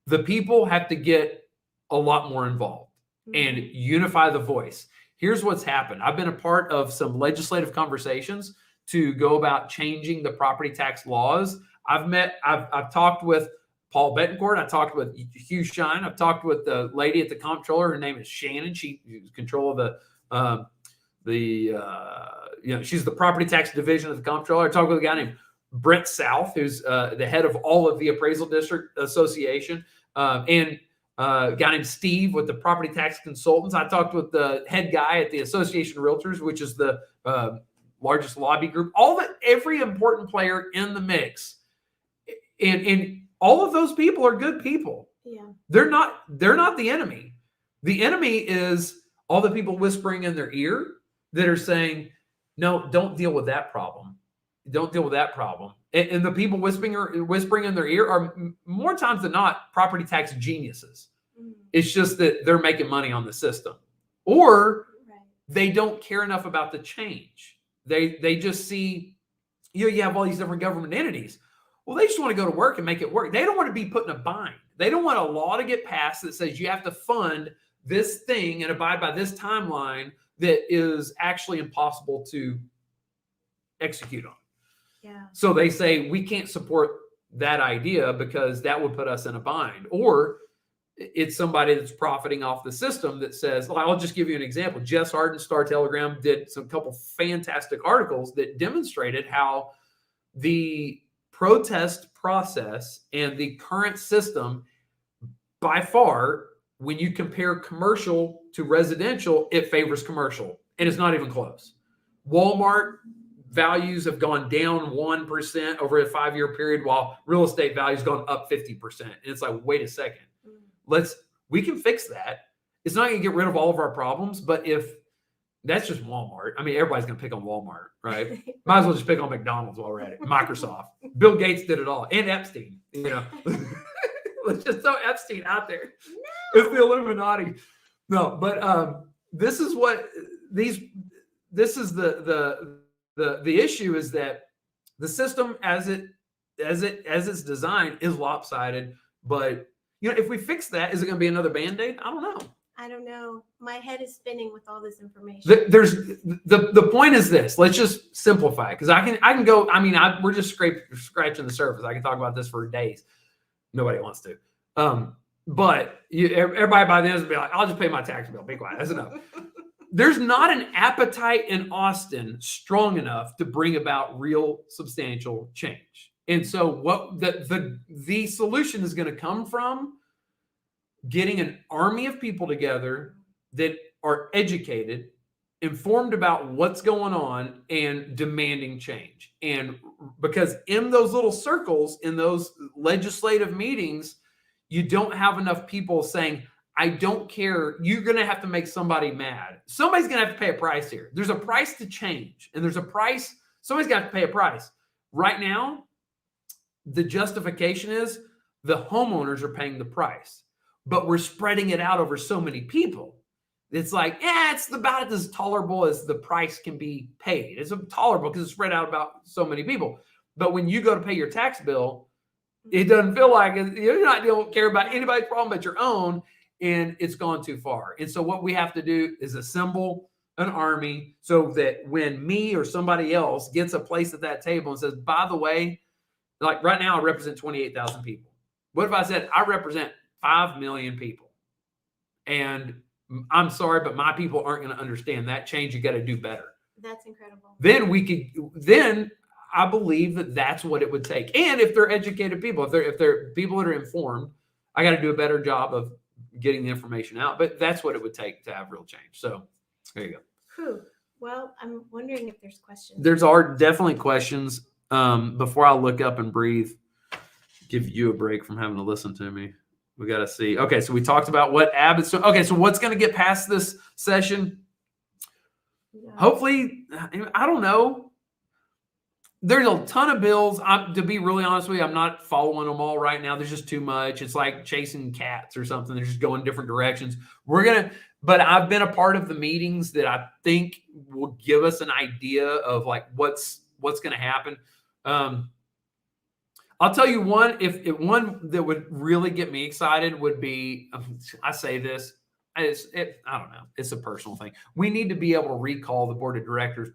the people have to get a lot more involved and unify the voice. Here's what's happened. I've been a part of some legislative conversations to go about changing the property tax laws. I've talked with Paul Betancourt. I talked with Hugh Shine. I've talked with the lady at the comptroller. Her name is Shannon. She's control of she's the property tax division of the comptroller. I talked with a guy named Brent South, who's the head of all of the Appraisal District Association, and a guy named Steve with the Property Tax Consultants. I talked with the head guy at the Association of Realtors, which is the largest lobby group. Every important player in the mix, and all of those people are good people. Yeah, they're not the enemy. The enemy is all the people whispering in their ear that are saying, "No, don't deal with that problem. Don't deal with that problem." And the people whispering in their ear are more times than not property tax geniuses. It's just that they're making money on the system, or they don't care enough about the change. They just see, you have all these different government entities. Well, they just want to go to work and make it work. They don't want to be put in a bind. They don't want a law to get passed that says you have to fund this thing and abide by this timeline that is actually impossible to execute on. Yeah. So they say we can't support that idea because that would put us in a bind. Or it's somebody that's profiting off the system that says, well, I'll just give you an example. Jess Harden, Star Telegram, did a couple fantastic articles that demonstrated how the protest process and the current system, by far, when you compare commercial to residential, it favors commercial. And it's not even close. Walmart values have gone down 1% over a 5-year period, while real estate values gone up 50%. And it's like, wait a second. We can fix that. It's not going to get rid of all of our problems, but if that's just Walmart, I mean, everybody's going to pick on Walmart, right? Might as well just pick on McDonald's while we're at it. Microsoft, Bill Gates did it all, and Epstein. Let's just throw Epstein out there. No. It's the Illuminati. No, but this is the issue is that the system as it's designed is lopsided. But if we fix that, is it going to be another Band-Aid? I don't know. My head is spinning with all this information. There's the point is this. Let's just simplify, because I can go. I mean, we're just scratching the surface. I can talk about this for days. Nobody wants to. But everybody by then will be like, I'll just pay my tax bill. Be quiet. That's enough. There's not an appetite in Austin strong enough to bring about real substantial change. And so what the solution is going to come from getting an army of people together that are educated, informed about what's going on, and demanding change. And because in those little circles, in those legislative meetings, you don't have enough people saying, I don't care. You're going to have to make somebody mad. Somebody's going to have to pay a price here. There's a price to change, and there's a price. Somebody's got to pay a price. Right now, the justification is the homeowners are paying the price, but we're spreading it out over so many people. It's like, it's about as tolerable as the price can be paid. It's tolerable because it's spread out about so many people. But when you go to pay your tax bill, It doesn't feel like it. You don't care about anybody's problem but your own, and it's gone too far. And so what we have to do is assemble an army so that when me or somebody else gets a place at that table and says, by the way, like right now I represent 28,000 people. What if I said I represent 5 million people? And I'm sorry, but my people aren't going to understand that change. You got to do better. That's incredible. Then I believe that that's what it would take. And if they're educated people, if they're people that are informed, I got to do a better job of getting the information out. But that's what it would take to have real change. So there you go. Whew. Well, I'm wondering if there's questions. There's definitely questions. Before I look up and breathe, give you a break from having to listen to me. We got to see. Okay, so we talked about what Abbott's doing. Okay, so what's going to get past this session? Yeah. Hopefully, I don't know. There's a ton of bills. To be really honest with you, I'm not following them all right now. There's just too much. It's like chasing cats or something. They're just going different directions. But I've been a part of the meetings that I think will give us an idea of like what's going to happen. I'll tell you one. If one that would really get me excited would be, I say this, I don't know. It's a personal thing. We need to be able to recall the board of directors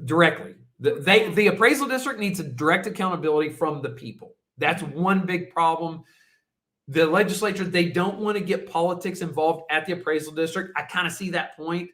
directly. The appraisal district needs a direct accountability from the people. That's one big problem. The legislature, they don't want to get politics involved at the appraisal district. I kind of see that point.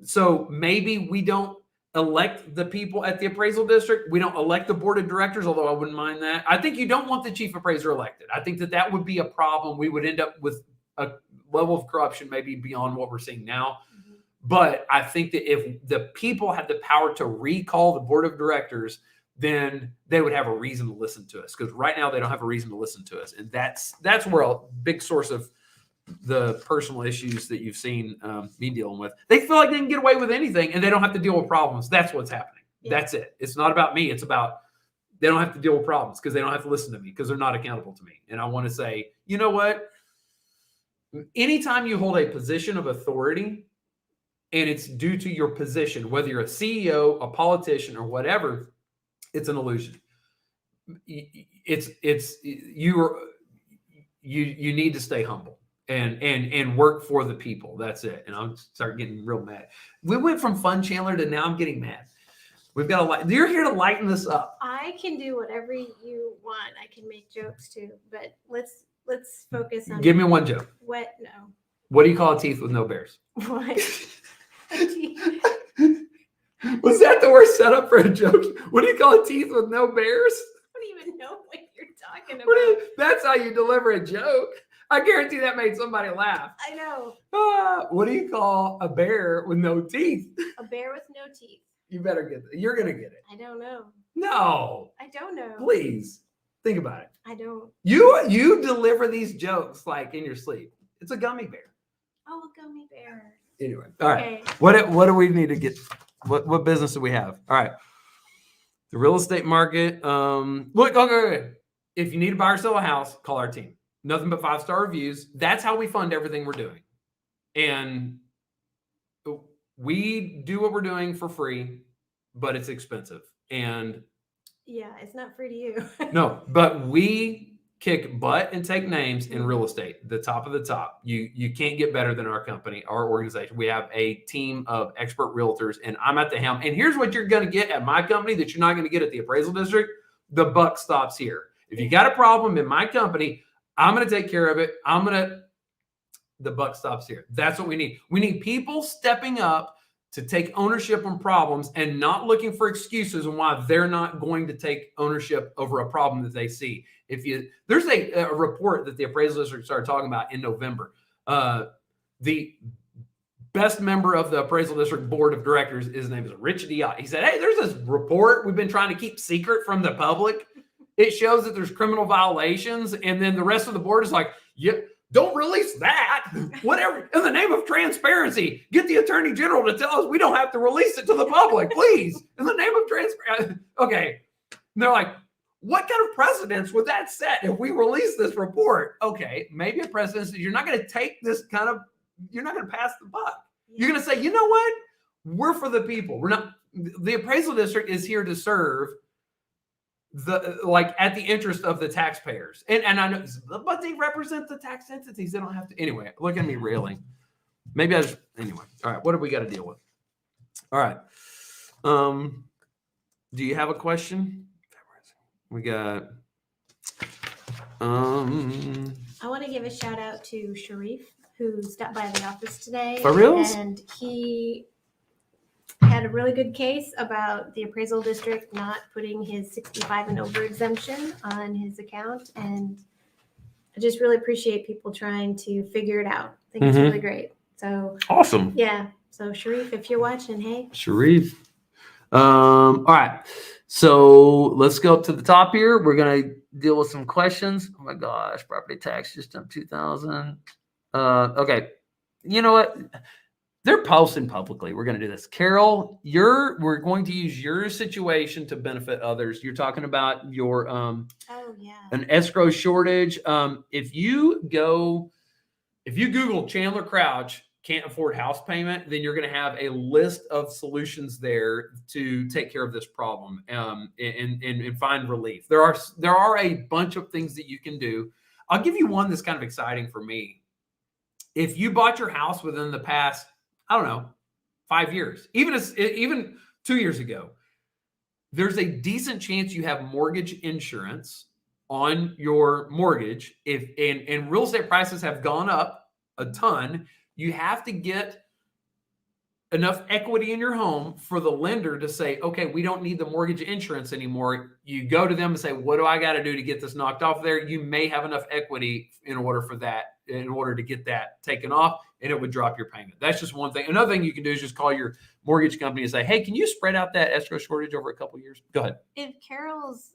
So maybe we don't elect the people at the appraisal district. We don't elect the board of directors, although I wouldn't mind that. I think you don't want the chief appraiser elected. I think that would be a problem. We would end up with a level of corruption maybe beyond what we're seeing now. Mm-hmm. But I think that if the people had the power to recall the board of directors, then they would have a reason to listen to us. Because right now they don't have a reason to listen to us. And that's where a big source of the personal issues that you've seen me dealing with. They feel like they can get away with anything and they don't have to deal with problems. That's what's happening. Yeah. That's it. It's not about me. It's about they don't have to deal with problems because they don't have to listen to me because they're not accountable to me. And I want to say, you know what? Anytime you hold a position of authority and it's due to your position, whether you're a CEO, a politician, or whatever, it's an illusion. You need to stay humble. And work for the people. That's it. And I'll start getting real mad. We went from fun, Chandler, to now I'm getting mad. We've got to you're here to lighten this up. I can do whatever you want. I can make jokes too, but let's focus on. Give me one joke. What? No. What do you call a teeth with no bears? What? Was that the worst setup for a joke? What do you call a teeth with no bears? I don't even know what you're talking about. That's how you deliver a joke. I guarantee that made somebody laugh. I know. What do you call a bear with no teeth? A bear with no teeth. You better get it. You're going to get it. I don't know. No. I don't know. Please. Think about it. I don't. You deliver these jokes like in your sleep. It's a gummy bear. Oh, a gummy bear. Anyway. All right. Okay. What do we need to get? What business do we have? All right. The real estate market. Look, okay. If you need to buy or sell a house, call our team. Nothing but 5-star reviews. That's how we fund everything we're doing. And we do what we're doing for free, but it's expensive. And yeah, it's not free to you. No, but we kick butt and take names in real estate, the top of the top. You can't get better than our company, our organization. We have a team of expert realtors, and I'm at the helm. And here's what you're going to get at my company that you're not going to get at the appraisal district. The buck stops here. If you got a problem in my company, I'm going to take care of it. The buck stops here. That's what we need. We need people stepping up to take ownership on problems and not looking for excuses on why they're not going to take ownership over a problem that they see. There's a report that the appraisal district started talking about in November. The best member of the appraisal district board of directors, his name is Rich Diot. He said, hey, there's this report we've been trying to keep secret from the public. It shows that there's criminal violations. And then the rest of the board is like, yeah, don't release that. Whatever. In the name of transparency, get the attorney general to tell us we don't have to release it to the public, please. In the name of transparency. Okay. And they're like, what kind of precedence would that set if we release this report? Okay. Maybe a precedence that you're not going to take this you're not going to pass the buck. You're going to say, you know what? We're for the people. We're not. The appraisal district is here to serve at the interest of the taxpayers. And I know, but they represent the tax entities. They don't have to. Anyway, look at me railing. Maybe anyway. All right. What do we got to deal with? All right. Do you have a question? We got. I want to give a shout out to Sharif, who stopped by the office today. For reals? And he had a really good case about the appraisal district not putting his 65 and over exemption on his account. And I just really appreciate people trying to figure it out. I think it's really great. So awesome. Yeah. So Sharif, if you're watching, hey. Sharif. All right. So let's go up to the top here. We're going to deal with some questions. Oh my gosh, property tax just jumped 2,000. Okay. You know what? They're posting publicly. We're going to do this. Carol, we're going to use your situation to benefit others. You're talking about your an escrow shortage. If you Google Chandler Crouch can't afford house payment, then you're going to have a list of solutions there to take care of this problem and find relief. There are a bunch of things that you can do. I'll give you one that's kind of exciting for me. If you bought your house within the past, I don't know, 5 years, even 2 years ago, there's a decent chance you have mortgage insurance on your mortgage. And real estate prices have gone up a ton. You have to get enough equity in your home for the lender to say, okay, we don't need the mortgage insurance anymore. You go to them and say, what do I got to do to get this knocked off there? You may have enough equity in order to get that taken off, and it would drop your payment. That's just one thing. Another thing you can do is just call your mortgage company and say, hey, can you spread out that escrow shortage over a couple of years? Go ahead. If Carol's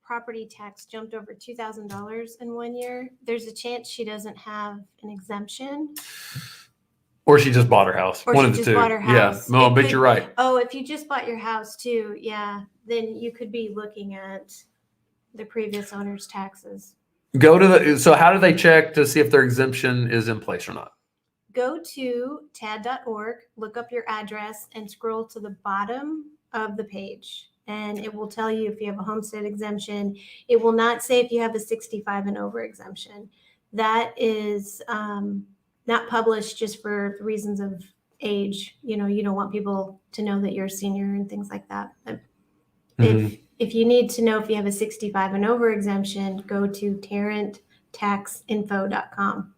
property tax jumped over $2,000 in 1 year, there's a chance she doesn't have an exemption. Or she just bought her house. Or one she of the just two. bought her house. Yeah, but you're right. Oh, if you just bought your house too, yeah, then you could be looking at the previous owner's taxes. So how do they check to see if their exemption is in place or not? Go to tad.org, look up your address, and scroll to the bottom of the page. And it will tell you if you have a homestead exemption. It will not say if you have a 65 and over exemption. That is not published just for reasons of age. You don't want people to know that you're a senior and things like that. If you need to know if you have a 65 and over exemption, go to tarranttaxinfo.com.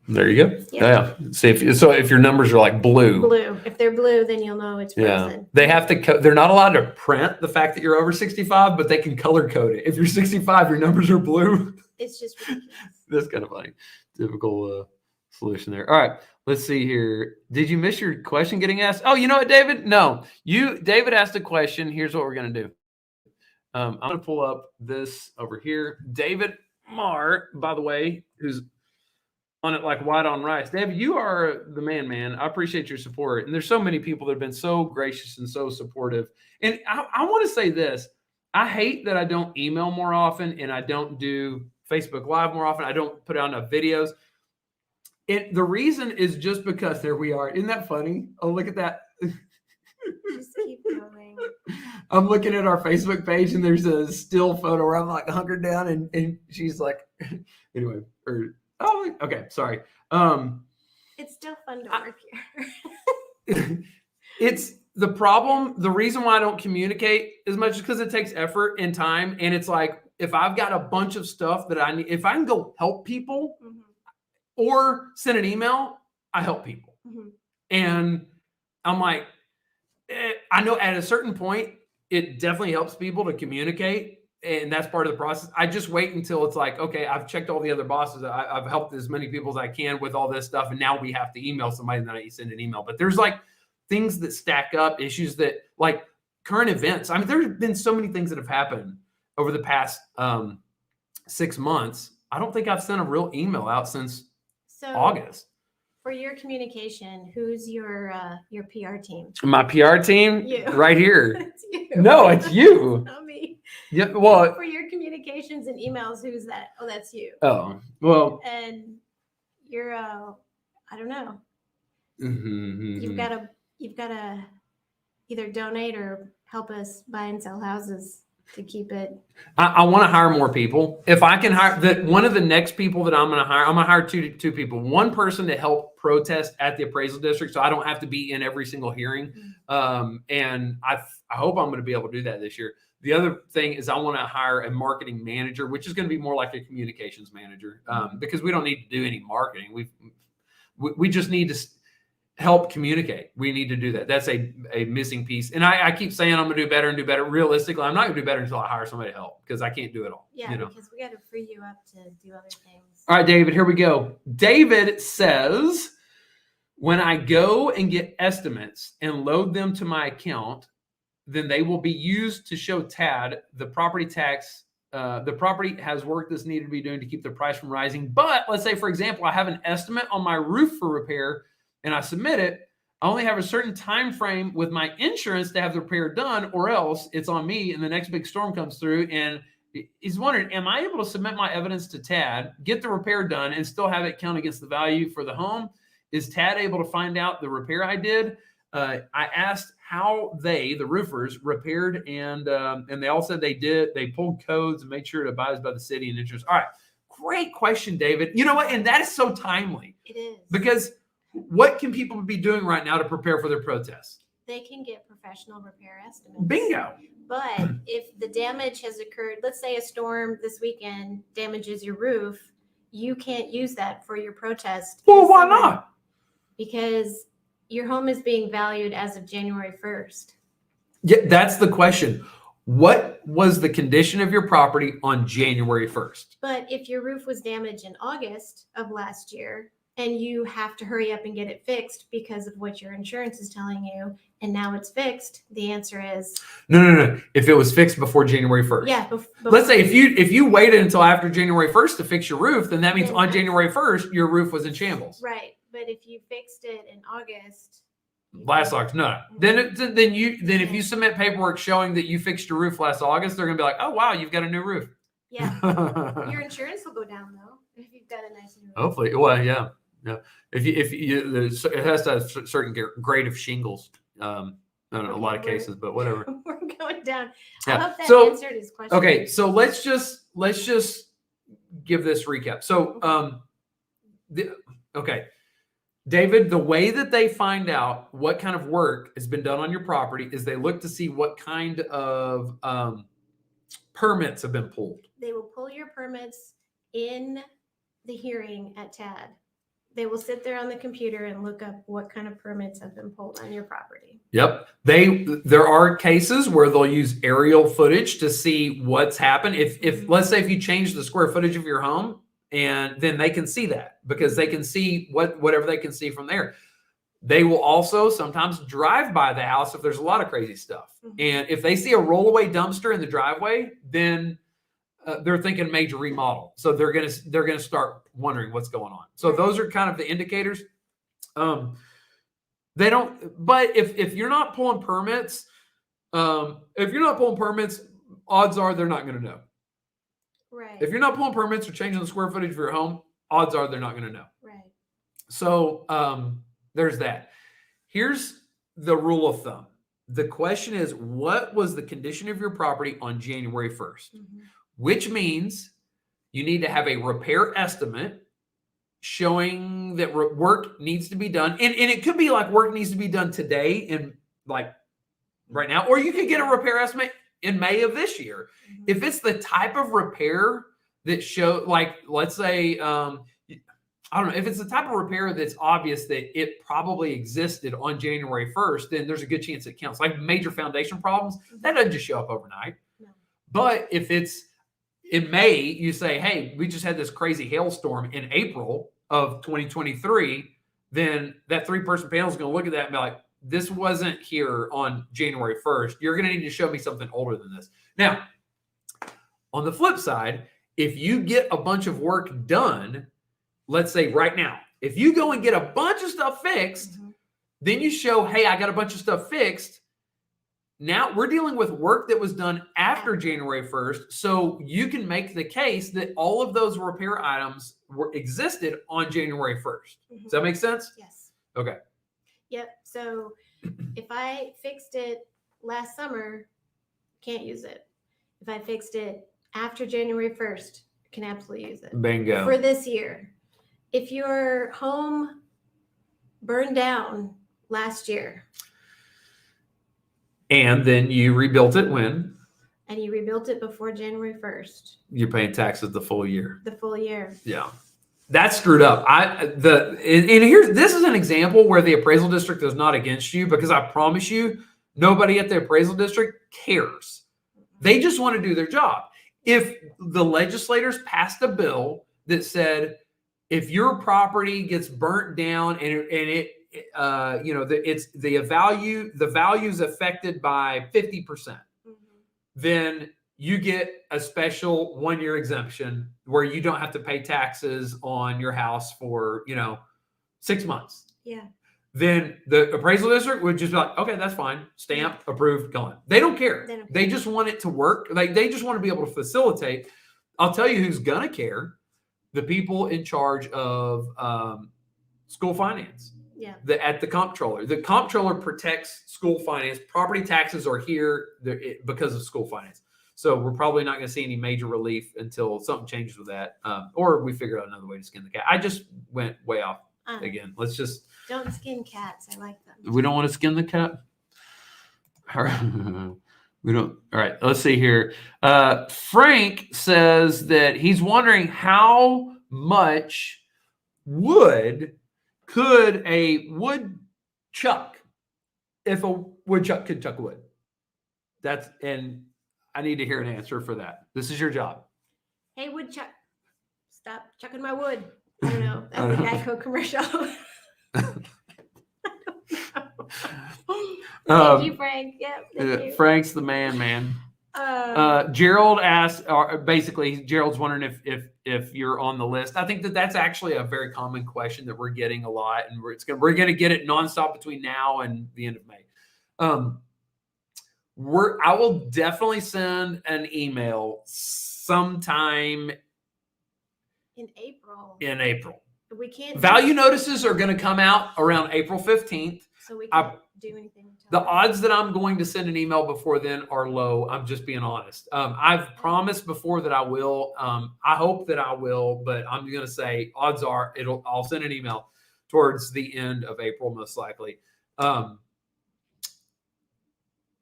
There you go. Yeah. See if your numbers are like blue. If they're blue, then you'll know it's frozen. Yeah. They have to. They're not allowed to print the fact that you're over 65, but they can color code it. If you're 65, your numbers are blue. It's just ridiculous. That's kind of funny. Typical solution there. All right. Let's see here. Did you miss your question getting asked? Oh, you know what, David? No. David asked a question. Here's what we're going to do. I'm going to pull up this over here. David Marr, by the way, who's on it like white on rice. David, you are the man. I appreciate your support. And there's so many people that have been so gracious and so supportive. And I want to say this. I hate that I don't email more often and I don't do Facebook Live more often. I don't put out enough videos. The reason is just because there we are. Isn't that funny? Oh, look at that. Just keep going. I'm looking at our Facebook page and there's a still photo where I'm like hunkered down and she's like, anyway, okay, sorry. It's still fun to work here. It's the problem. The reason why I don't communicate as much is because it takes effort and time. And it's like, if I've got a bunch of stuff that I need, if I can go help people or send an email, I help people. And I'm like, I know at a certain point, it definitely helps people to communicate. And that's part of the process. I just wait until it's like, okay, I've checked all the other bosses. I've helped as many people as I can with all this stuff. And now we have to email somebody and then I send an email. But there's like things that stack up, issues that like current events. I mean, there's been so many things that have happened over the past 6 months. I don't think I've sent a real email out since August. For your communication, who's your PR team? My PR team? You. Right here. It's you. No, it's you. Not me. Yeah, well. For your communications and emails, who's that? Oh, that's you. Oh, well. And you're, I don't know. You've got a you've got to either donate or help us buy and sell houses to keep it. I want to hire more people. If I can hire one of the next people that I'm going to hire two people. One person to help protest at the appraisal district, so I don't have to be in every single hearing. And I hope I'm going to be able to do that this year. The other thing is I want to hire a marketing manager, which is going to be more like a communications manager, because we don't need to do any marketing. We just need to help communicate. We need to do that. That's a missing piece. And I keep saying I'm going to do better and do better. Realistically, I'm not going to do better until I hire somebody to help, because I can't do it all. Yeah, because we got to free you up to do other things. All right, David, here we go. David says, when I go and get estimates and load them to my account, then they will be used to show TAD the property tax. The property has work that's needed to be doing to keep the price from rising. But let's say, for example, I have an estimate on my roof for repair and I submit it. I only have a certain time frame with my insurance to have the repair done, or else it's on me and the next big storm comes through. And he's wondering, am I able to submit my evidence to TAD, get the repair done, and still have it count against the value for the home? Is TAD able to find out the repair I did? I asked how the roofers repaired, and they all said they did. They pulled codes and made sure it abides by the city and insurance. All right, great question, David. You know what? And that is so timely. It is. Because what can people be doing right now to prepare for their protests? They can get professional repair estimates. Bingo. But if the damage has occurred, let's say a storm this weekend damages your roof, you can't use that for your protest. Well, why not? Because your home is being valued as of January 1st. Yeah, that's the question. What was the condition of your property on January 1st? But if your roof was damaged in August of last year, and you have to hurry up and get it fixed because of what your insurance is telling you, and now it's fixed, the answer is no. If it was fixed before January 1st. Yeah. Let's say if you waited until after January 1st to fix your roof, then that means on January 1st, your roof was in shambles. Right. But if you fixed it in August. Last August, no. Then if you submit paperwork showing that you fixed your roof last August, they're going to be like, oh, wow, you've got a new roof. Yeah. Your insurance will go down, though, if you've got a nice new roof. Hopefully. Well, yeah. Yeah, it has to have a certain grade of shingles. I don't know, a lot of cases, but whatever. We're going down. Yeah. I hope that answered his question. Okay, so let's just give this recap. So, David, the way that they find out what kind of work has been done on your property is they look to see what kind of permits have been pulled. They will pull your permits in the hearing at TAD. They will sit there on the computer and look up what kind of permits have been pulled on your property. Yep. There are cases where they'll use aerial footage to see what's happened. If let's say if you change the square footage of your home, and then they can see that because they can see whatever they can see from there. They will also sometimes drive by the house if there's a lot of crazy stuff. And if they see a rollaway dumpster in the driveway, then they're thinking major remodel. So they're gonna start wondering what's going on. So those are kind of the indicators. They don't. But if you're not pulling permits, odds are they're not going to know. Right. If you're not pulling permits or changing the square footage of your home, odds are they're not going to know. Right. So there's that. Here's the rule of thumb. The question is, what was the condition of your property on January 1st? Which means you need to have a repair estimate showing that work needs to be done. And it could be like work needs to be done today and like right now, or you could get a repair estimate in May of this year. If it's the type of repair that let's say, I don't know, if it's the type of repair that's obvious that it probably existed on January 1st, then there's a good chance it counts. Like major foundation problems, that doesn't just show up overnight. No. But if it's in May, you say, hey, we just had this crazy hailstorm in April of 2023, then that 3-person panel is going to look at that and be like, this wasn't here on January 1st. You're going to need to show me something older than this. Now, on the flip side, if you get a bunch of work done, let's say right now, if you go and get a bunch of stuff fixed, then you show, hey, I got a bunch of stuff fixed. Now we're dealing with work that was done after January 1st. So you can make the case that all of those repair items existed on January 1st. Does that make sense? Yes. Okay. Yep. So If I fixed it last summer, can't use it. If I fixed it after January 1st, can absolutely use it. Bingo. For this year. If your home burned down last year And then you rebuilt it when? and you rebuilt it before January 1st, You're paying taxes the full year. the full year. Yeah. That's screwed up. And here's this is an example where the appraisal district is not against you, because I promise you, nobody at the appraisal district cares. They just want to do their job. If the legislators passed a bill that said, if your property gets burnt down and it's the value is affected by 50%, then you get a special 1-year exemption where you don't have to pay taxes on your house for 6 months. Yeah. Then the appraisal district would just be like, okay, that's fine. Stamp, approved, gone. They don't care. They just want it to work. Like, they just want to be able to facilitate. I'll tell you who's going to care. The people in charge of school finance. Yeah. At the comptroller. The comptroller protects school finance. Property taxes are here because of school finance. So we're probably not going to see any major relief until something changes with that, or we figure out another way to skin the cat. I just went way off again. Let's just don't skin cats. I like them. We don't want to skin the cat. All right. We don't. All right. Let's see here. Frank says that he's wondering how much wood could a woodchuck, if a woodchuck could chuck wood. And I need to hear an answer for that. This is your job. Hey, woodchuck, stop chucking my wood. I don't know. That's a Geico commercial. Thank you, Frank. Yep. Frank's the man. Gerald asked, basically, Gerald's wondering if you're on the list. I think that's actually a very common question that we're getting a lot, and we're going to get it nonstop between now and the end of May. I will definitely send an email sometime in April. We can't. Value notices are going to come out around April 15th. So we can't do anything. The odds that I'm going to send an email before then are low. I'm just being honest. I've promised before that I will. I hope that I will, but I'm going to say odds are I'll send an email towards the end of April, most likely.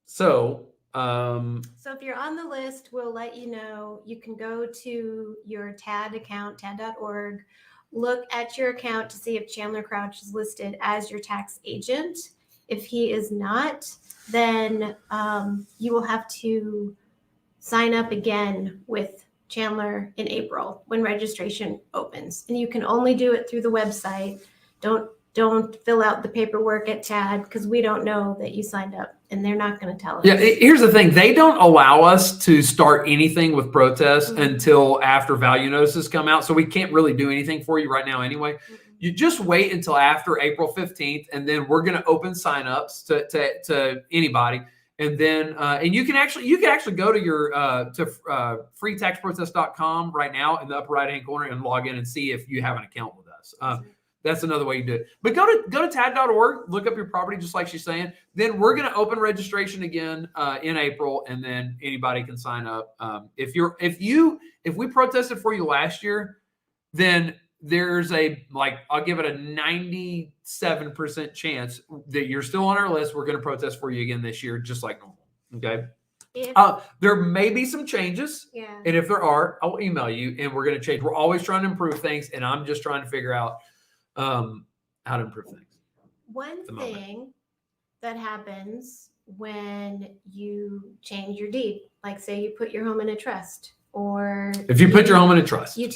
So if you're on the list, we'll let you know. You can go to your TAD account, tad.org, look at your account to see if Chandler Crouch is listed as your tax agent. If he is not, then you will have to sign up again with Chandler in April when registration opens. And you can only do it through the website. Don't fill out the paperwork at TAD, because we don't know that you signed up, and they're not going to tell us. Yeah, here's the thing. They don't allow us to start anything with protests until after value notices come out. So we can't really do anything for you right now anyway. You just wait until after April 15th, and then we're going to open signups to anybody. And then and you can actually go to your freetaxprotest.com right now in the upper right-hand corner and log in and see if you have an account with us. That's another way you do it. But go to tad.org, look up your property, just like she's saying. Then we're going to open registration again in April, and then anybody can sign up. If we protested for you last year, then there's I'll give it a 97% chance that you're still on our list. We're going to protest for you again this year, just like normal. Okay. There may be some changes. Yeah. And if there are, I'll email you, and we're going to change. We're always trying to improve things, and I'm just trying to figure out how to improve things. One thing that happens when you change your deed, like say you put your home in a trust, or if you put your home in a trust, you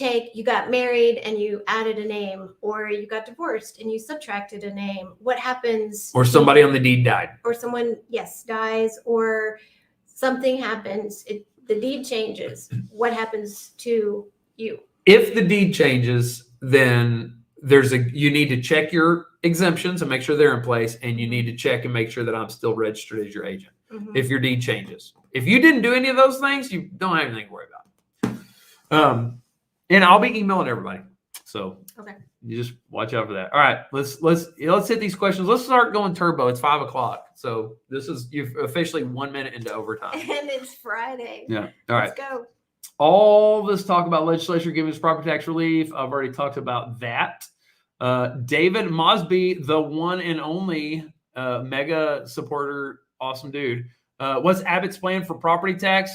got married and you added a name, or you got divorced and you subtracted a name. What happens? Or somebody on the deed died, or someone dies, or something happens. The deed changes. What happens to you? If the deed changes, then you need to check your exemptions and make sure they're in place, and you need to check and make sure that I'm still registered as your agent. If your deed changes. If you didn't do any of those things, you don't have anything to worry about. And I'll be emailing everybody. So okay. You just watch out for that. All right, let's hit these questions. Let's start going turbo. It's 5 o'clock, so you're officially 1 minute into overtime, and it's Friday. Yeah. All right. Let's go. All this talk about legislature giving us property tax relief. I've already talked about that. David Mosby, the one and only mega supporter, awesome dude. What's Abbott's plan for property tax?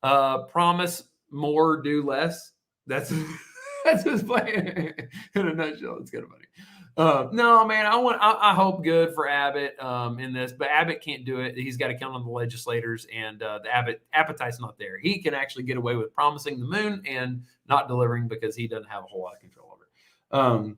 Promise more, do less. That's his plan in a nutshell. It's kind of funny. No, man, I hope good for Abbott in this, but Abbott can't do it. He's got to count on the legislators, and the appetite's not there. He can actually get away with promising the moon and not delivering because he doesn't have a whole lot of control over it.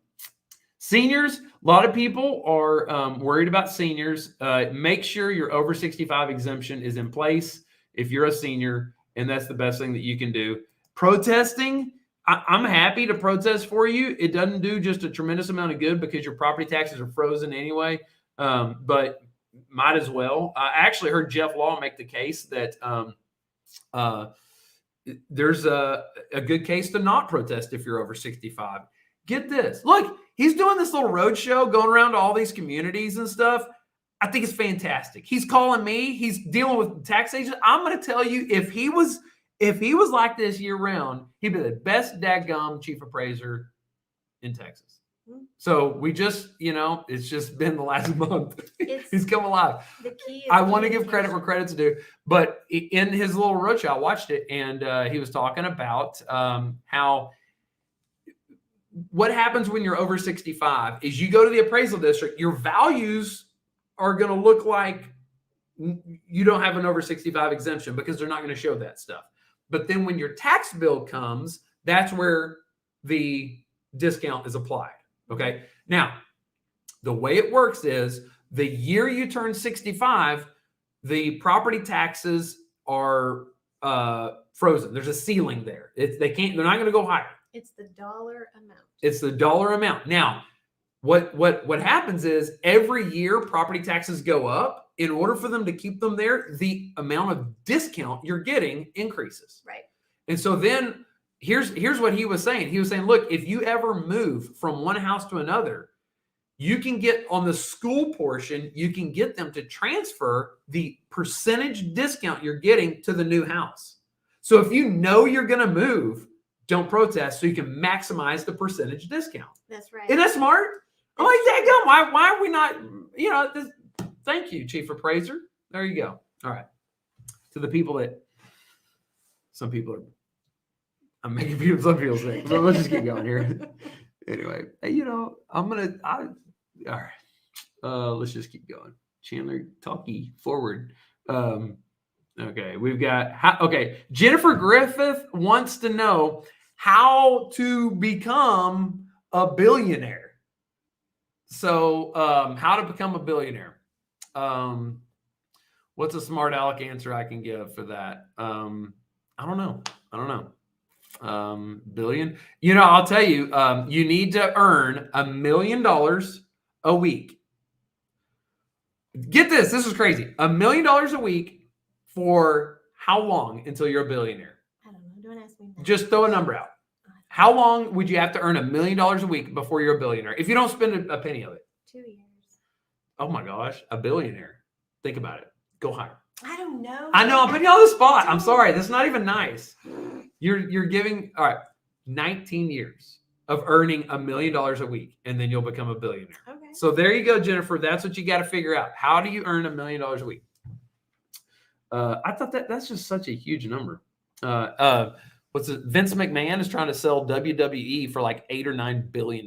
Seniors, a lot of people are worried about seniors. Make sure your over 65 exemption is in place if you're a senior, and that's the best thing that you can do. Protesting, I'm happy to protest for you. It doesn't do just a tremendous amount of good because your property taxes are frozen anyway, but might as well. I actually heard Jeff Law make the case that there's a good case to not protest if you're over 65. Get this. Look, he's doing this little road show going around to all these communities and stuff. I think it's fantastic. He's calling me. He's dealing with tax agents. I'm going to tell you, if he was like this year round, he'd be the best dadgum chief appraiser in Texas. So we just, it's just been the last month. He's come alive. The key is I want to give credit where credit's due, but in his little roadshow, I watched it, and he was talking about how what happens when you're over 65 is you go to the appraisal district, your values are going to look like you don't have an over 65 exemption because they're not going to show that stuff. But then when your tax bill comes, that's where the discount is applied. Okay. Now, the way it works is the year you turn 65, the property taxes are frozen. There's a ceiling there. They're not going to go higher. It's the dollar amount. It's the dollar amount. Now, what happens is every year property taxes go up. In order for them to keep them there, the amount of discount you're getting increases. Right. And so then here's what he was saying. He was saying, look, if you ever move from one house to another, you can get on the school portion, you can get them to transfer the percentage discount you're getting to the new house. So if you know you're going to move, don't protest so you can maximize the percentage discount. That's right. Isn't that smart? I'm like, dadgum, why are we not, thank you, Chief Appraiser. There you go. All right. To the people that some people are, I'm making some people sick. So let's just keep going here. Anyway, all right. Let's just keep going. Chandler, talkie forward. Okay. We've got, Jennifer Griffith wants to know how to become a billionaire. So, how to become a billionaire. What's a smart aleck answer I can give for that? I don't know. Billion. I'll tell you, you need to earn $1 million a week. Get this. This is crazy. $1 million a week for how long until you're a billionaire? I don't know. Don't ask me that. Just throw a number out. How long would you have to earn $1 million a week before you're a billionaire? If you don't spend a penny of it. 2 years. Oh my gosh, a billionaire. Think about it. Go higher. I don't know. I know, I'm putting you on the spot. I'm sorry. That's not even nice. You're giving, all right, 19 years of earning $1 million a week, and then you'll become a billionaire. Okay. So there you go, Jennifer. That's what you got to figure out. How do you earn $1 million a week? I thought that's just such a huge number. Vince McMahon is trying to sell WWE for like $8 or $9 billion.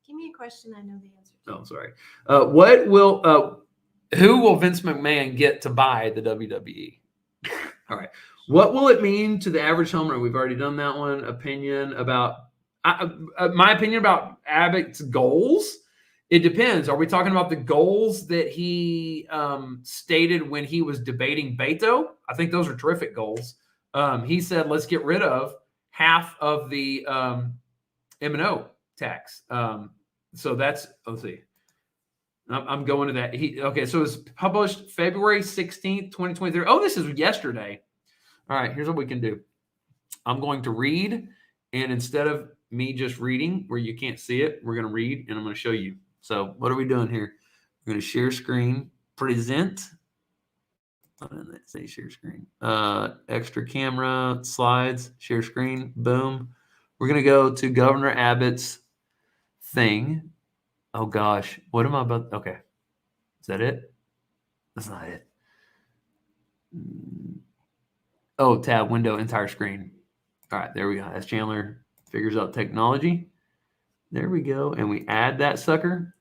Give me a question I know the answer to. Oh, sorry. Who will Vince McMahon get to buy the WWE? All right. What will it mean to the average homeowner? We've already done that one. My opinion about Abbott's goals. It depends. Are we talking about the goals that he stated when he was debating Beto? I think those are terrific goals. He said, let's get rid of half of the M&O tax. So that's, let's see. I'm going to that. So it was published February 16th, 2023. Oh, this is yesterday. All right, here's what we can do. I'm going to read, and instead of me just reading where you can't see it. We're going to read, and I'm going to show you. So what are we doing here? We're going to share screen, present. Let's say share screen. Extra camera, slides, share screen, boom. We're going to go to Governor Abbott's thing. Oh, gosh. What am I about? Okay. Is that it? That's not it. Oh, tab, window, entire screen. All right, there we go. As Chandler figures out technology. There we go. And we add that sucker.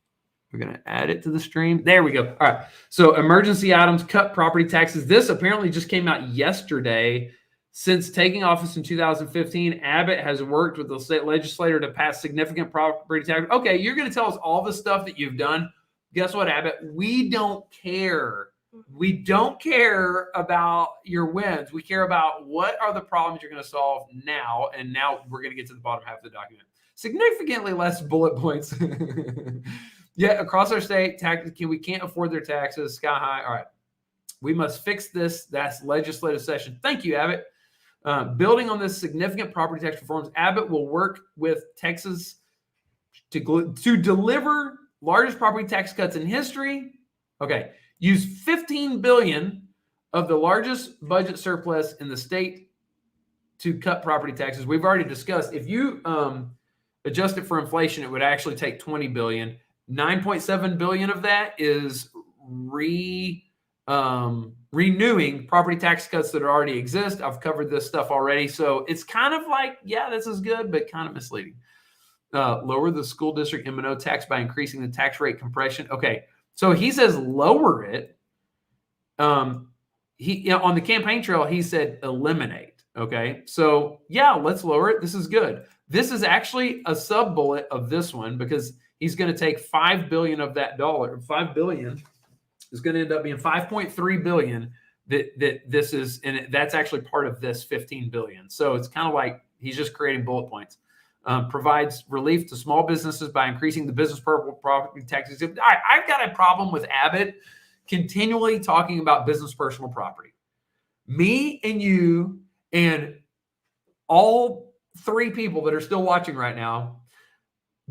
We're going to add it to the stream. There we go. All right. So emergency items, cut property taxes. This apparently just came out yesterday. Since taking office in 2015, Abbott has worked with the state legislature to pass significant property tax. Okay, you're going to tell us all the stuff that you've done. Guess what, Abbott? We don't care. We don't care about your wins. We care about what are the problems you're going to solve now. And now we're going to get to the bottom half of the document. Significantly less bullet points. Yet across our state, we can't afford their taxes, sky high. All right. We must fix this. That's legislative session. Thank you, Abbott. Building on this significant property tax reforms, Abbott will work with Texas to deliver largest property tax cuts in history. Okay. Use $15 billion of the largest budget surplus in the state to cut property taxes. We've already discussed. If you adjust it for inflation, it would actually take $20 billion. 9.7 billion of that is renewing property tax cuts that already exist. I've covered this stuff already. So it's kind of like, yeah, this is good, but kind of misleading. Lower the school district M&O tax by increasing the tax rate compression. Okay. So he says lower it. On the campaign trail, he said eliminate. Okay. So yeah, let's lower it. This is good. This is actually a sub bullet of this one because he's going to take $5 billion of that dollar. $5 billion is going to end up being $5.3 billion. That this is, and that's actually part of this $15 billion. So it's kind of like he's just creating bullet points. Provides relief to small businesses by increasing the business property taxes. I've got a problem with Abbott continually talking about business personal property. Me and you and all three people that are still watching right now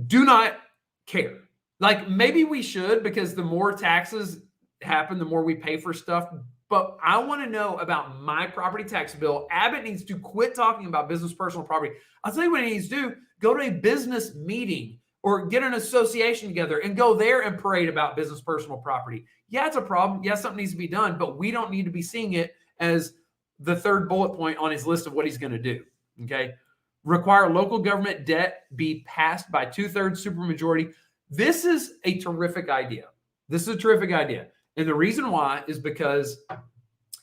do not care. Like maybe we should, because the more taxes happen, the more we pay for stuff. But I want to know about my property tax bill. Abbott needs to quit talking about business personal property. I'll tell you what he needs to do. Go to a business meeting or get an association together and go there and parade about business personal property. Yeah, it's a problem. Yeah, something needs to be done, but we don't need to be seeing it as the third bullet point on his list of what he's going to do. Okay. Require local government debt be passed by 2/3 supermajority. This is a terrific idea. This is a terrific idea. And the reason why is because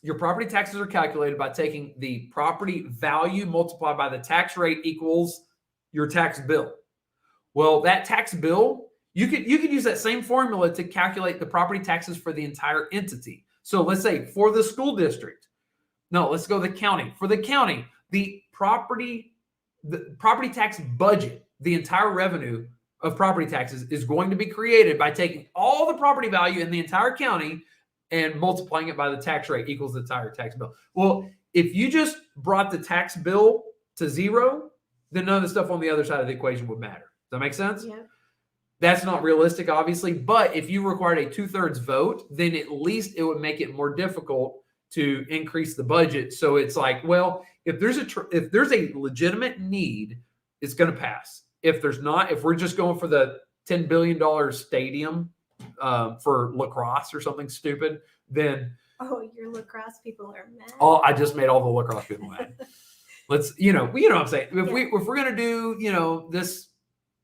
your property taxes are calculated by taking the property value multiplied by the tax rate equals your tax bill. Well, that tax bill, you could use that same formula to calculate the property taxes for the entire entity. So let's say for the school district. No, let's go to the county. For the county, the property tax budget, the entire revenue of property taxes is going to be created by taking all the property value in the entire county and multiplying it by the tax rate equals the entire tax bill. Well, if you just brought the tax bill to zero, then none of the stuff on the other side of the equation would matter. Does that make sense? Yeah. That's not realistic, obviously, but if you required a 2/3 vote, then at least it would make it more difficult to increase the budget. So it's like, well, if there's a legitimate need, it's going to pass. If there's not, if we're just going for the $10 billion stadium for lacrosse or something stupid, then Your lacrosse people are mad. I just made all the lacrosse people mad. Let's, you know what I'm saying. If we're gonna do, this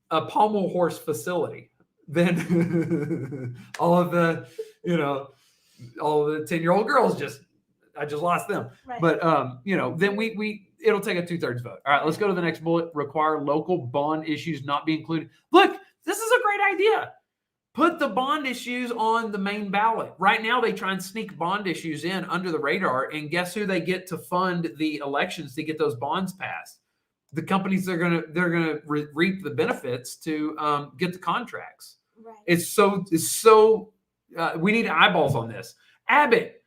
pommel horse facility, then all of the 10-year-old girls I just lost them. Right. But then it'll take a 2/3 vote. All right, let's go to the next bullet. Require local bond issues not be included. Look, this is a great idea. Put the bond issues on the main ballot. Right now, they try and sneak bond issues in under the radar, and guess who they get to fund the elections to get those bonds passed? The companies they're gonna reap the benefits to get the contracts. Right. It's so we need eyeballs on this. Abbott,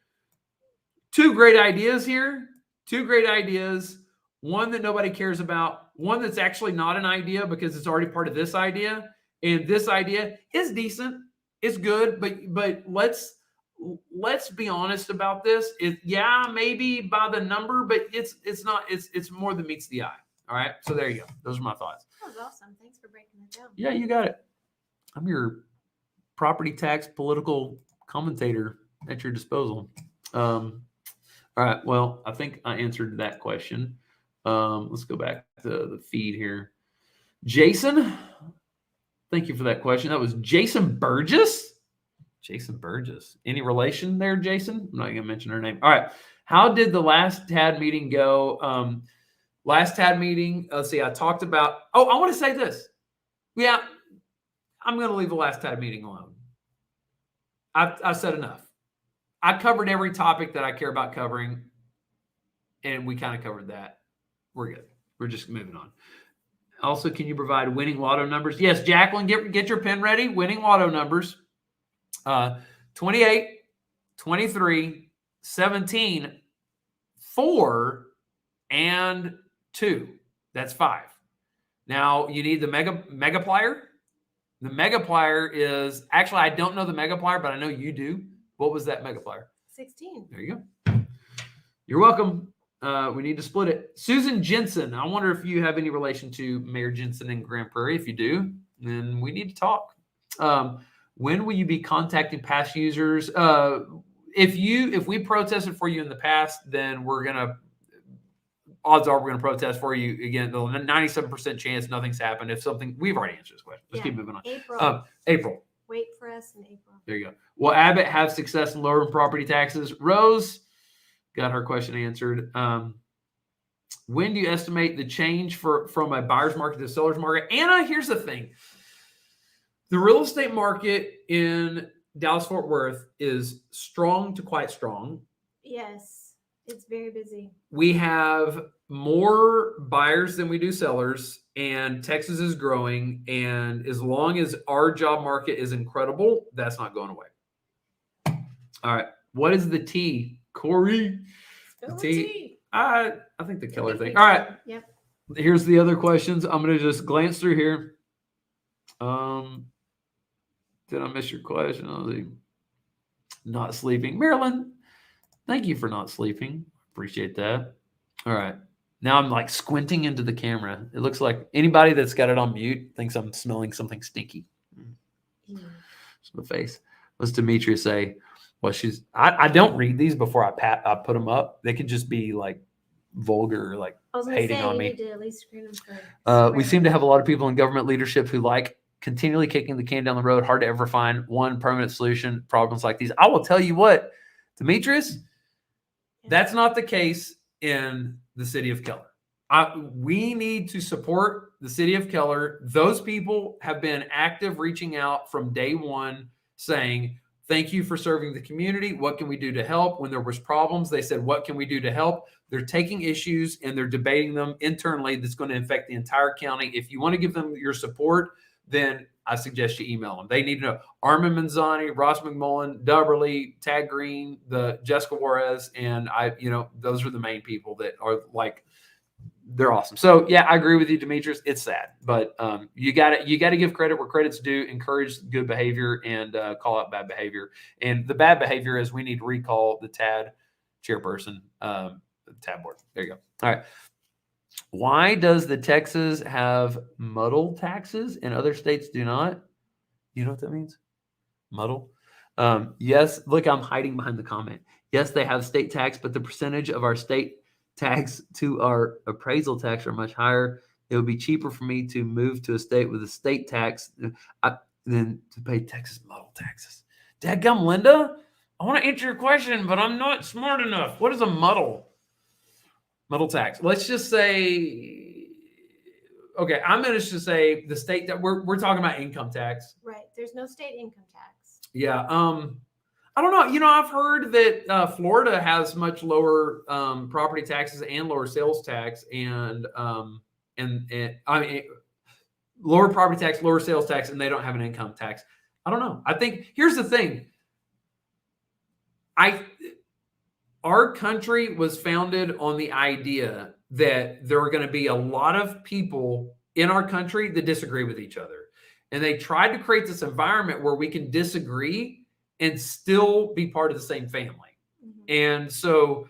two great ideas here. Two great ideas. One that nobody cares about. one that's actually not an idea because it's already part of this idea. And this idea is decent. It's good, but let's be honest about this. Maybe by the number, but it's not. It's more than meets the eye. All right. So there you go. Those are my thoughts. That was awesome. Thanks for breaking it down. Yeah, you got it. I'm your property tax political commentator at your disposal. All right. Well, I think I answered that question. Let's go back to the feed here. Jason, thank you for that question. That was Jason Burgess. Jason Burgess. Any relation there, Jason? I'm not going to mention her name. All right. How did the last TAD meeting go? Last TAD meeting, let's see, I talked about, I want to say this. Yeah, I'm going to leave the last TAD meeting alone. I've said enough. I covered every topic that I care about covering, and we kind of covered that. We're good. We're just moving on. Also, can you provide winning lotto numbers? Yes, Jacqueline, get your pen ready. Winning lotto numbers. 28, 23, 17, 4, and 2. That's 5. Now, you need the megaplier. The megaplier is, actually, I don't know the megaplier, but I know you do. What was that megaplier? 16. There you go. You're welcome. We need to split it. Susan Jensen. I wonder if you have any relation to Mayor Jensen in Grand Prairie. If you do, then we need to talk. When will you be contacting past users? If we protested for you in the past, then odds are we're going to protest for you again. The 97% chance nothing's happened. If something, we've already answered this question. Let's keep moving on. April. Wait for us in April. There you go. Will Abbott have success in lowering property taxes? Rose got her question answered. When do you estimate the change from a buyer's market to a seller's market? Anna, here's the thing. The real estate market in Dallas-Fort Worth is strong to quite strong. Yes, it's very busy. We have more buyers than we do sellers, and Texas is growing. And as long as our job market is incredible, that's not going away. All right. What is the T, Corey? The T. I think the Keller thing. All right. Yep. Here's the other questions. I'm going to just glance through here. Did I miss your question? Not sleeping. Marilyn, thank you for not sleeping. Appreciate that. All right. Now I'm like squinting into the camera. It looks like anybody that's got it on mute thinks I'm smelling something stinky. It's my face. What's Demetria say? Well, I don't read these before I put them up. They could just be like vulgar, like hating on me. Need to at least screen them we seem to have a lot of people in government leadership who like continually kicking the can down the road. Hard to ever find one permanent solution. Problems like these. I will tell you what, Demetrius, that's not the case in the city of Keller. We need to support the city of Keller. Those people have been active, reaching out from day one, saying, thank you for serving the community. What can we do to help? When there was problems, they said, what can we do to help? They're taking issues and they're debating them internally. That's going to affect the entire county. If you want to give them your support, then I suggest you email them. They need to know Armin Manzani, Ross McMullen, Dubberly, Tad Green, the Jessica Juarez, and those are the main people that are like, they're awesome. So yeah, I agree with you, Demetrius. It's sad, but you got to give credit where credit's due, encourage good behavior, and call out bad behavior. And the bad behavior is we need to recall the TAD chairperson, the TAD board. There you go. All right. Why does the Texas have muddle taxes and other states do not? You know what that means? Muddle. Yes. Look, I'm hiding behind the comment. Yes, they have state tax, but the percentage of our state tax to our appraisal tax are much higher. It would be cheaper for me to move to a state with a state tax than to pay Texas muddle taxes. Dadgum, Linda, I want to answer your question, but I'm not smart enough. What is a muddle tax? Let's just say, okay, I'm going to just say the state that we're talking about income tax. Right. There's no state income tax. Yeah. I don't know. I've heard that Florida has much lower property taxes and lower sales tax, and I mean lower property tax, lower sales tax, and they don't have an income tax. I don't know. I think here's the thing. Our country was founded on the idea that there are going to be a lot of people in our country that disagree with each other. And they tried to create this environment where we can disagree and still be part of the same family. And so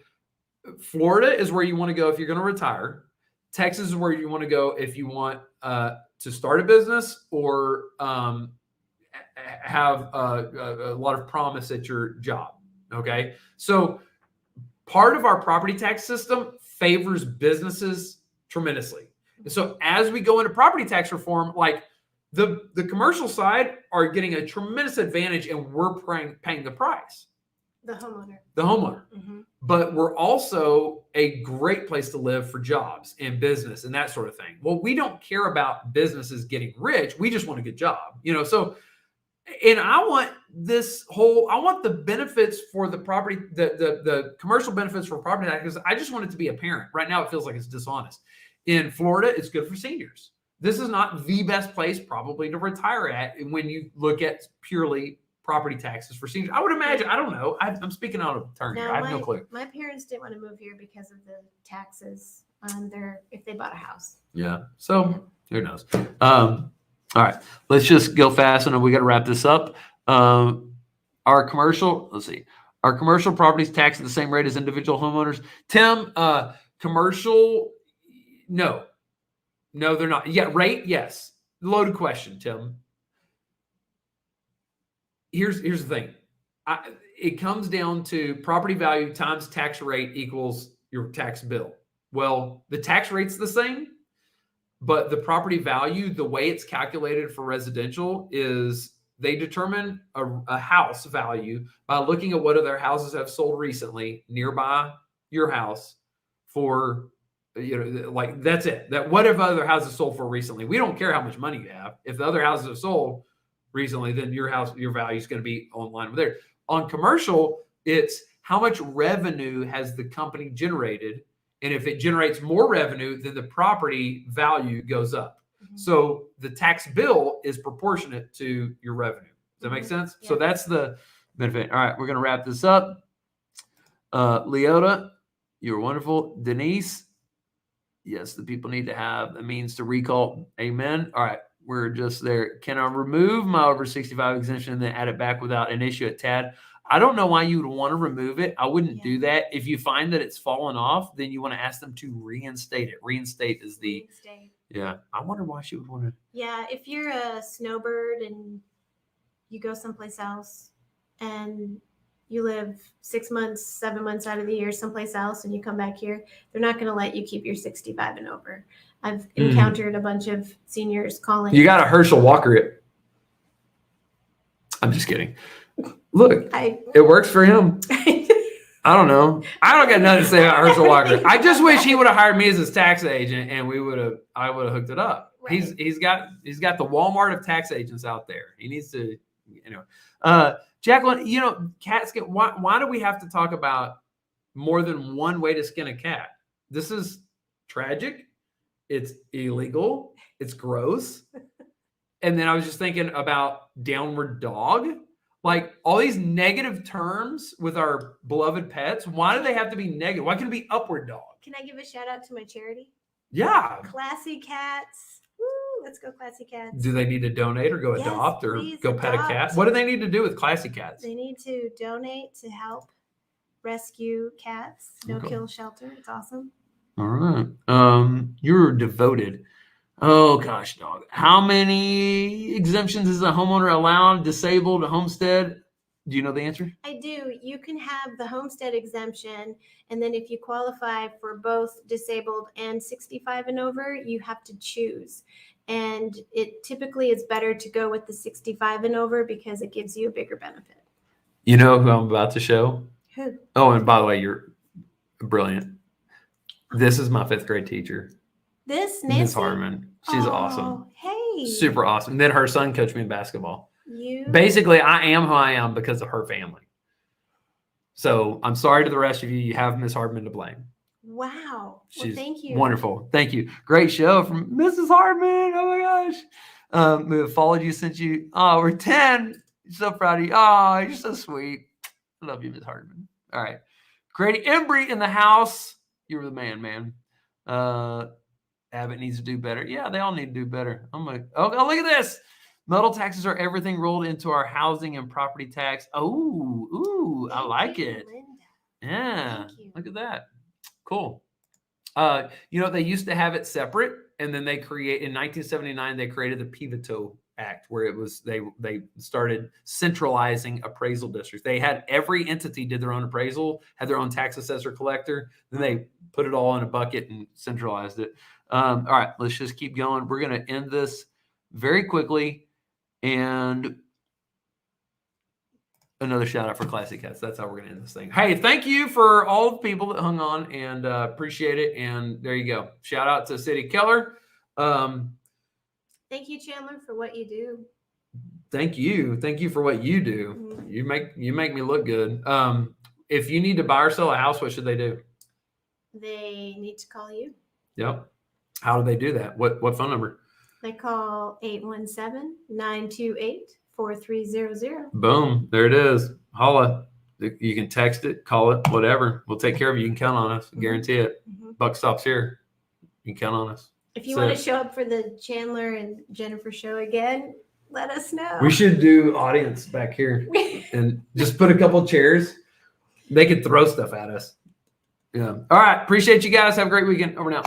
Florida is where you want to go if you're going to retire. Texas is where you want to go if you want to start a business or have a lot of promise at your job. Okay. So part of our property tax system favors businesses tremendously. And so as we go into property tax reform, like the commercial side are getting a tremendous advantage and we're paying the price. The homeowner. Mm-hmm. But we're also a great place to live for jobs and business and that sort of thing. Well, we don't care about businesses getting rich. We just want a good job, so, and I want the benefits for the property, the commercial benefits for property taxes. I just want it to be apparent. Right now, it feels like it's dishonest. In Florida, it's good for seniors. This is not the best place probably to retire at when you look at purely property taxes for seniors. I would imagine, I don't know. I'm speaking out of turn here. I have no clue. My parents didn't want to move here because of the taxes on if they bought a house. Yeah. So who knows? All right. Let's just go fast and we got to wrap this up. Our commercial properties taxed at the same rate as individual homeowners. Tim, commercial, no, they're not. Yeah, rate, yes. Loaded question, Tim. Here's the thing. It comes down to property value times tax rate equals your tax bill. Well, the tax rate's the same, but the property value, the way it's calculated for residential is they determine a house value by looking at what other houses have sold recently nearby your house for, like that's it. That what have other houses sold for recently? We don't care how much money you have. If the other houses have sold recently, then your value is going to be online with there. On commercial, it's how much revenue has the company generated, and if it generates more revenue, then the property value goes up. Mm-hmm. So the tax bill is proportionate to your revenue. Does that make sense? Yeah. So that's the benefit. All right, we're going to wrap this up. Leota, you're wonderful. Denise, yes, the people need to have a means to recall. Amen. All right. We're just there. Can I remove my over 65 exemption and then add it back without an issue at TAD? I don't know why you would want to remove it. I wouldn't do that. If you find that it's fallen off, then you want to ask them to reinstate it. Reinstate is the yeah. I wonder why she would want to. Yeah, if you're a snowbird and you go someplace else and you live 6 months, 7 months out of the year someplace else and you come back here, they're not going to let you keep your 65 and over. I've encountered a bunch of seniors calling. You got to Herschel Walker it. I'm just kidding. Look, it works for him. I don't know. I don't got nothing to say about Herschel Walker. I just wish he would have hired me as his tax agent, and I would have hooked it up. Right. He's got the Walmart of tax agents out there. He needs to, Jacqueline. Cats get. Why do we have to talk about more than one way to skin a cat? This is tragic. It's illegal. It's gross. And then I was just thinking about downward dog. Like all these negative terms with our beloved pets. Why do they have to be negative? Why can't it be upward dog? Can I give a shout out to my charity? Yeah. Classy Cats. Woo, let's go Classy Cats. Do they need to donate or go adopt or go pet a cat? What do they need to do with Classy Cats? They need to donate to help rescue cats. No kill shelter. It's awesome. All right. You're devoted. Oh gosh, dog. How many exemptions is a homeowner allowed? Disabled, homestead? Do you know the answer? I do. You can have the homestead exemption, and then if you qualify for both disabled and 65 and over, you have to choose. And it typically is better to go with the 65 and over because it gives you a bigger benefit. You know who I'm about to show? Who? Oh, and by the way, you're brilliant. This is my 5th grade teacher. This Nancy? Miss Harmon. She's awesome. Hey. Super awesome. Then her son coached me in basketball. Basically, I am who I am because of her family. So I'm sorry to the rest of you. You have Miss Hardman to blame. Wow. She's thank you. Wonderful. Thank you. Great show from Mrs. Hardman. Oh my gosh. We have followed you since you, we're 10. So proud of you. Oh, you're so sweet. I love you, Miss Hardman. All right. Grady Embry in the house. You're the man. Abbott needs to do better. Yeah, they all need to do better. I'm like, oh, look at this. Metal taxes are everything rolled into our housing and property tax. Oh, ooh, I like it. Linda. Yeah, Thank you. look at that. Cool. They used to have it separate, and then in 1979 they created the Pivotal Act, where it was they started centralizing appraisal districts. They had every entity did their own appraisal, had their own tax assessor collector. Then they put it all in a bucket and centralized it. All right, let's just keep going. We're going to end this very quickly, and another shout out for Classic Cats. That's how we're going to end this thing. Hey, thank you for all the people that hung on, and appreciate it. And there you go. Shout out to City Keller. Thank you, Chandler, for what you do. Thank you for what you do. Mm-hmm. You make me look good. If you need to buy or sell a house, what should they do? They need to call you. Yep. How do they do that? What phone number? They call 817-928-4300. Boom. There it is. Holla. You can text it, call it, whatever. We'll take care of you. You can count on us. Guarantee it. Mm-hmm. Buck stops here. You can count on us. If you want to show up for the Chandler and Jennifer show again, let us know. We should do audience back here and just put a couple chairs. They could throw stuff at us. Yeah. All right. Appreciate you guys. Have a great weekend. Over now.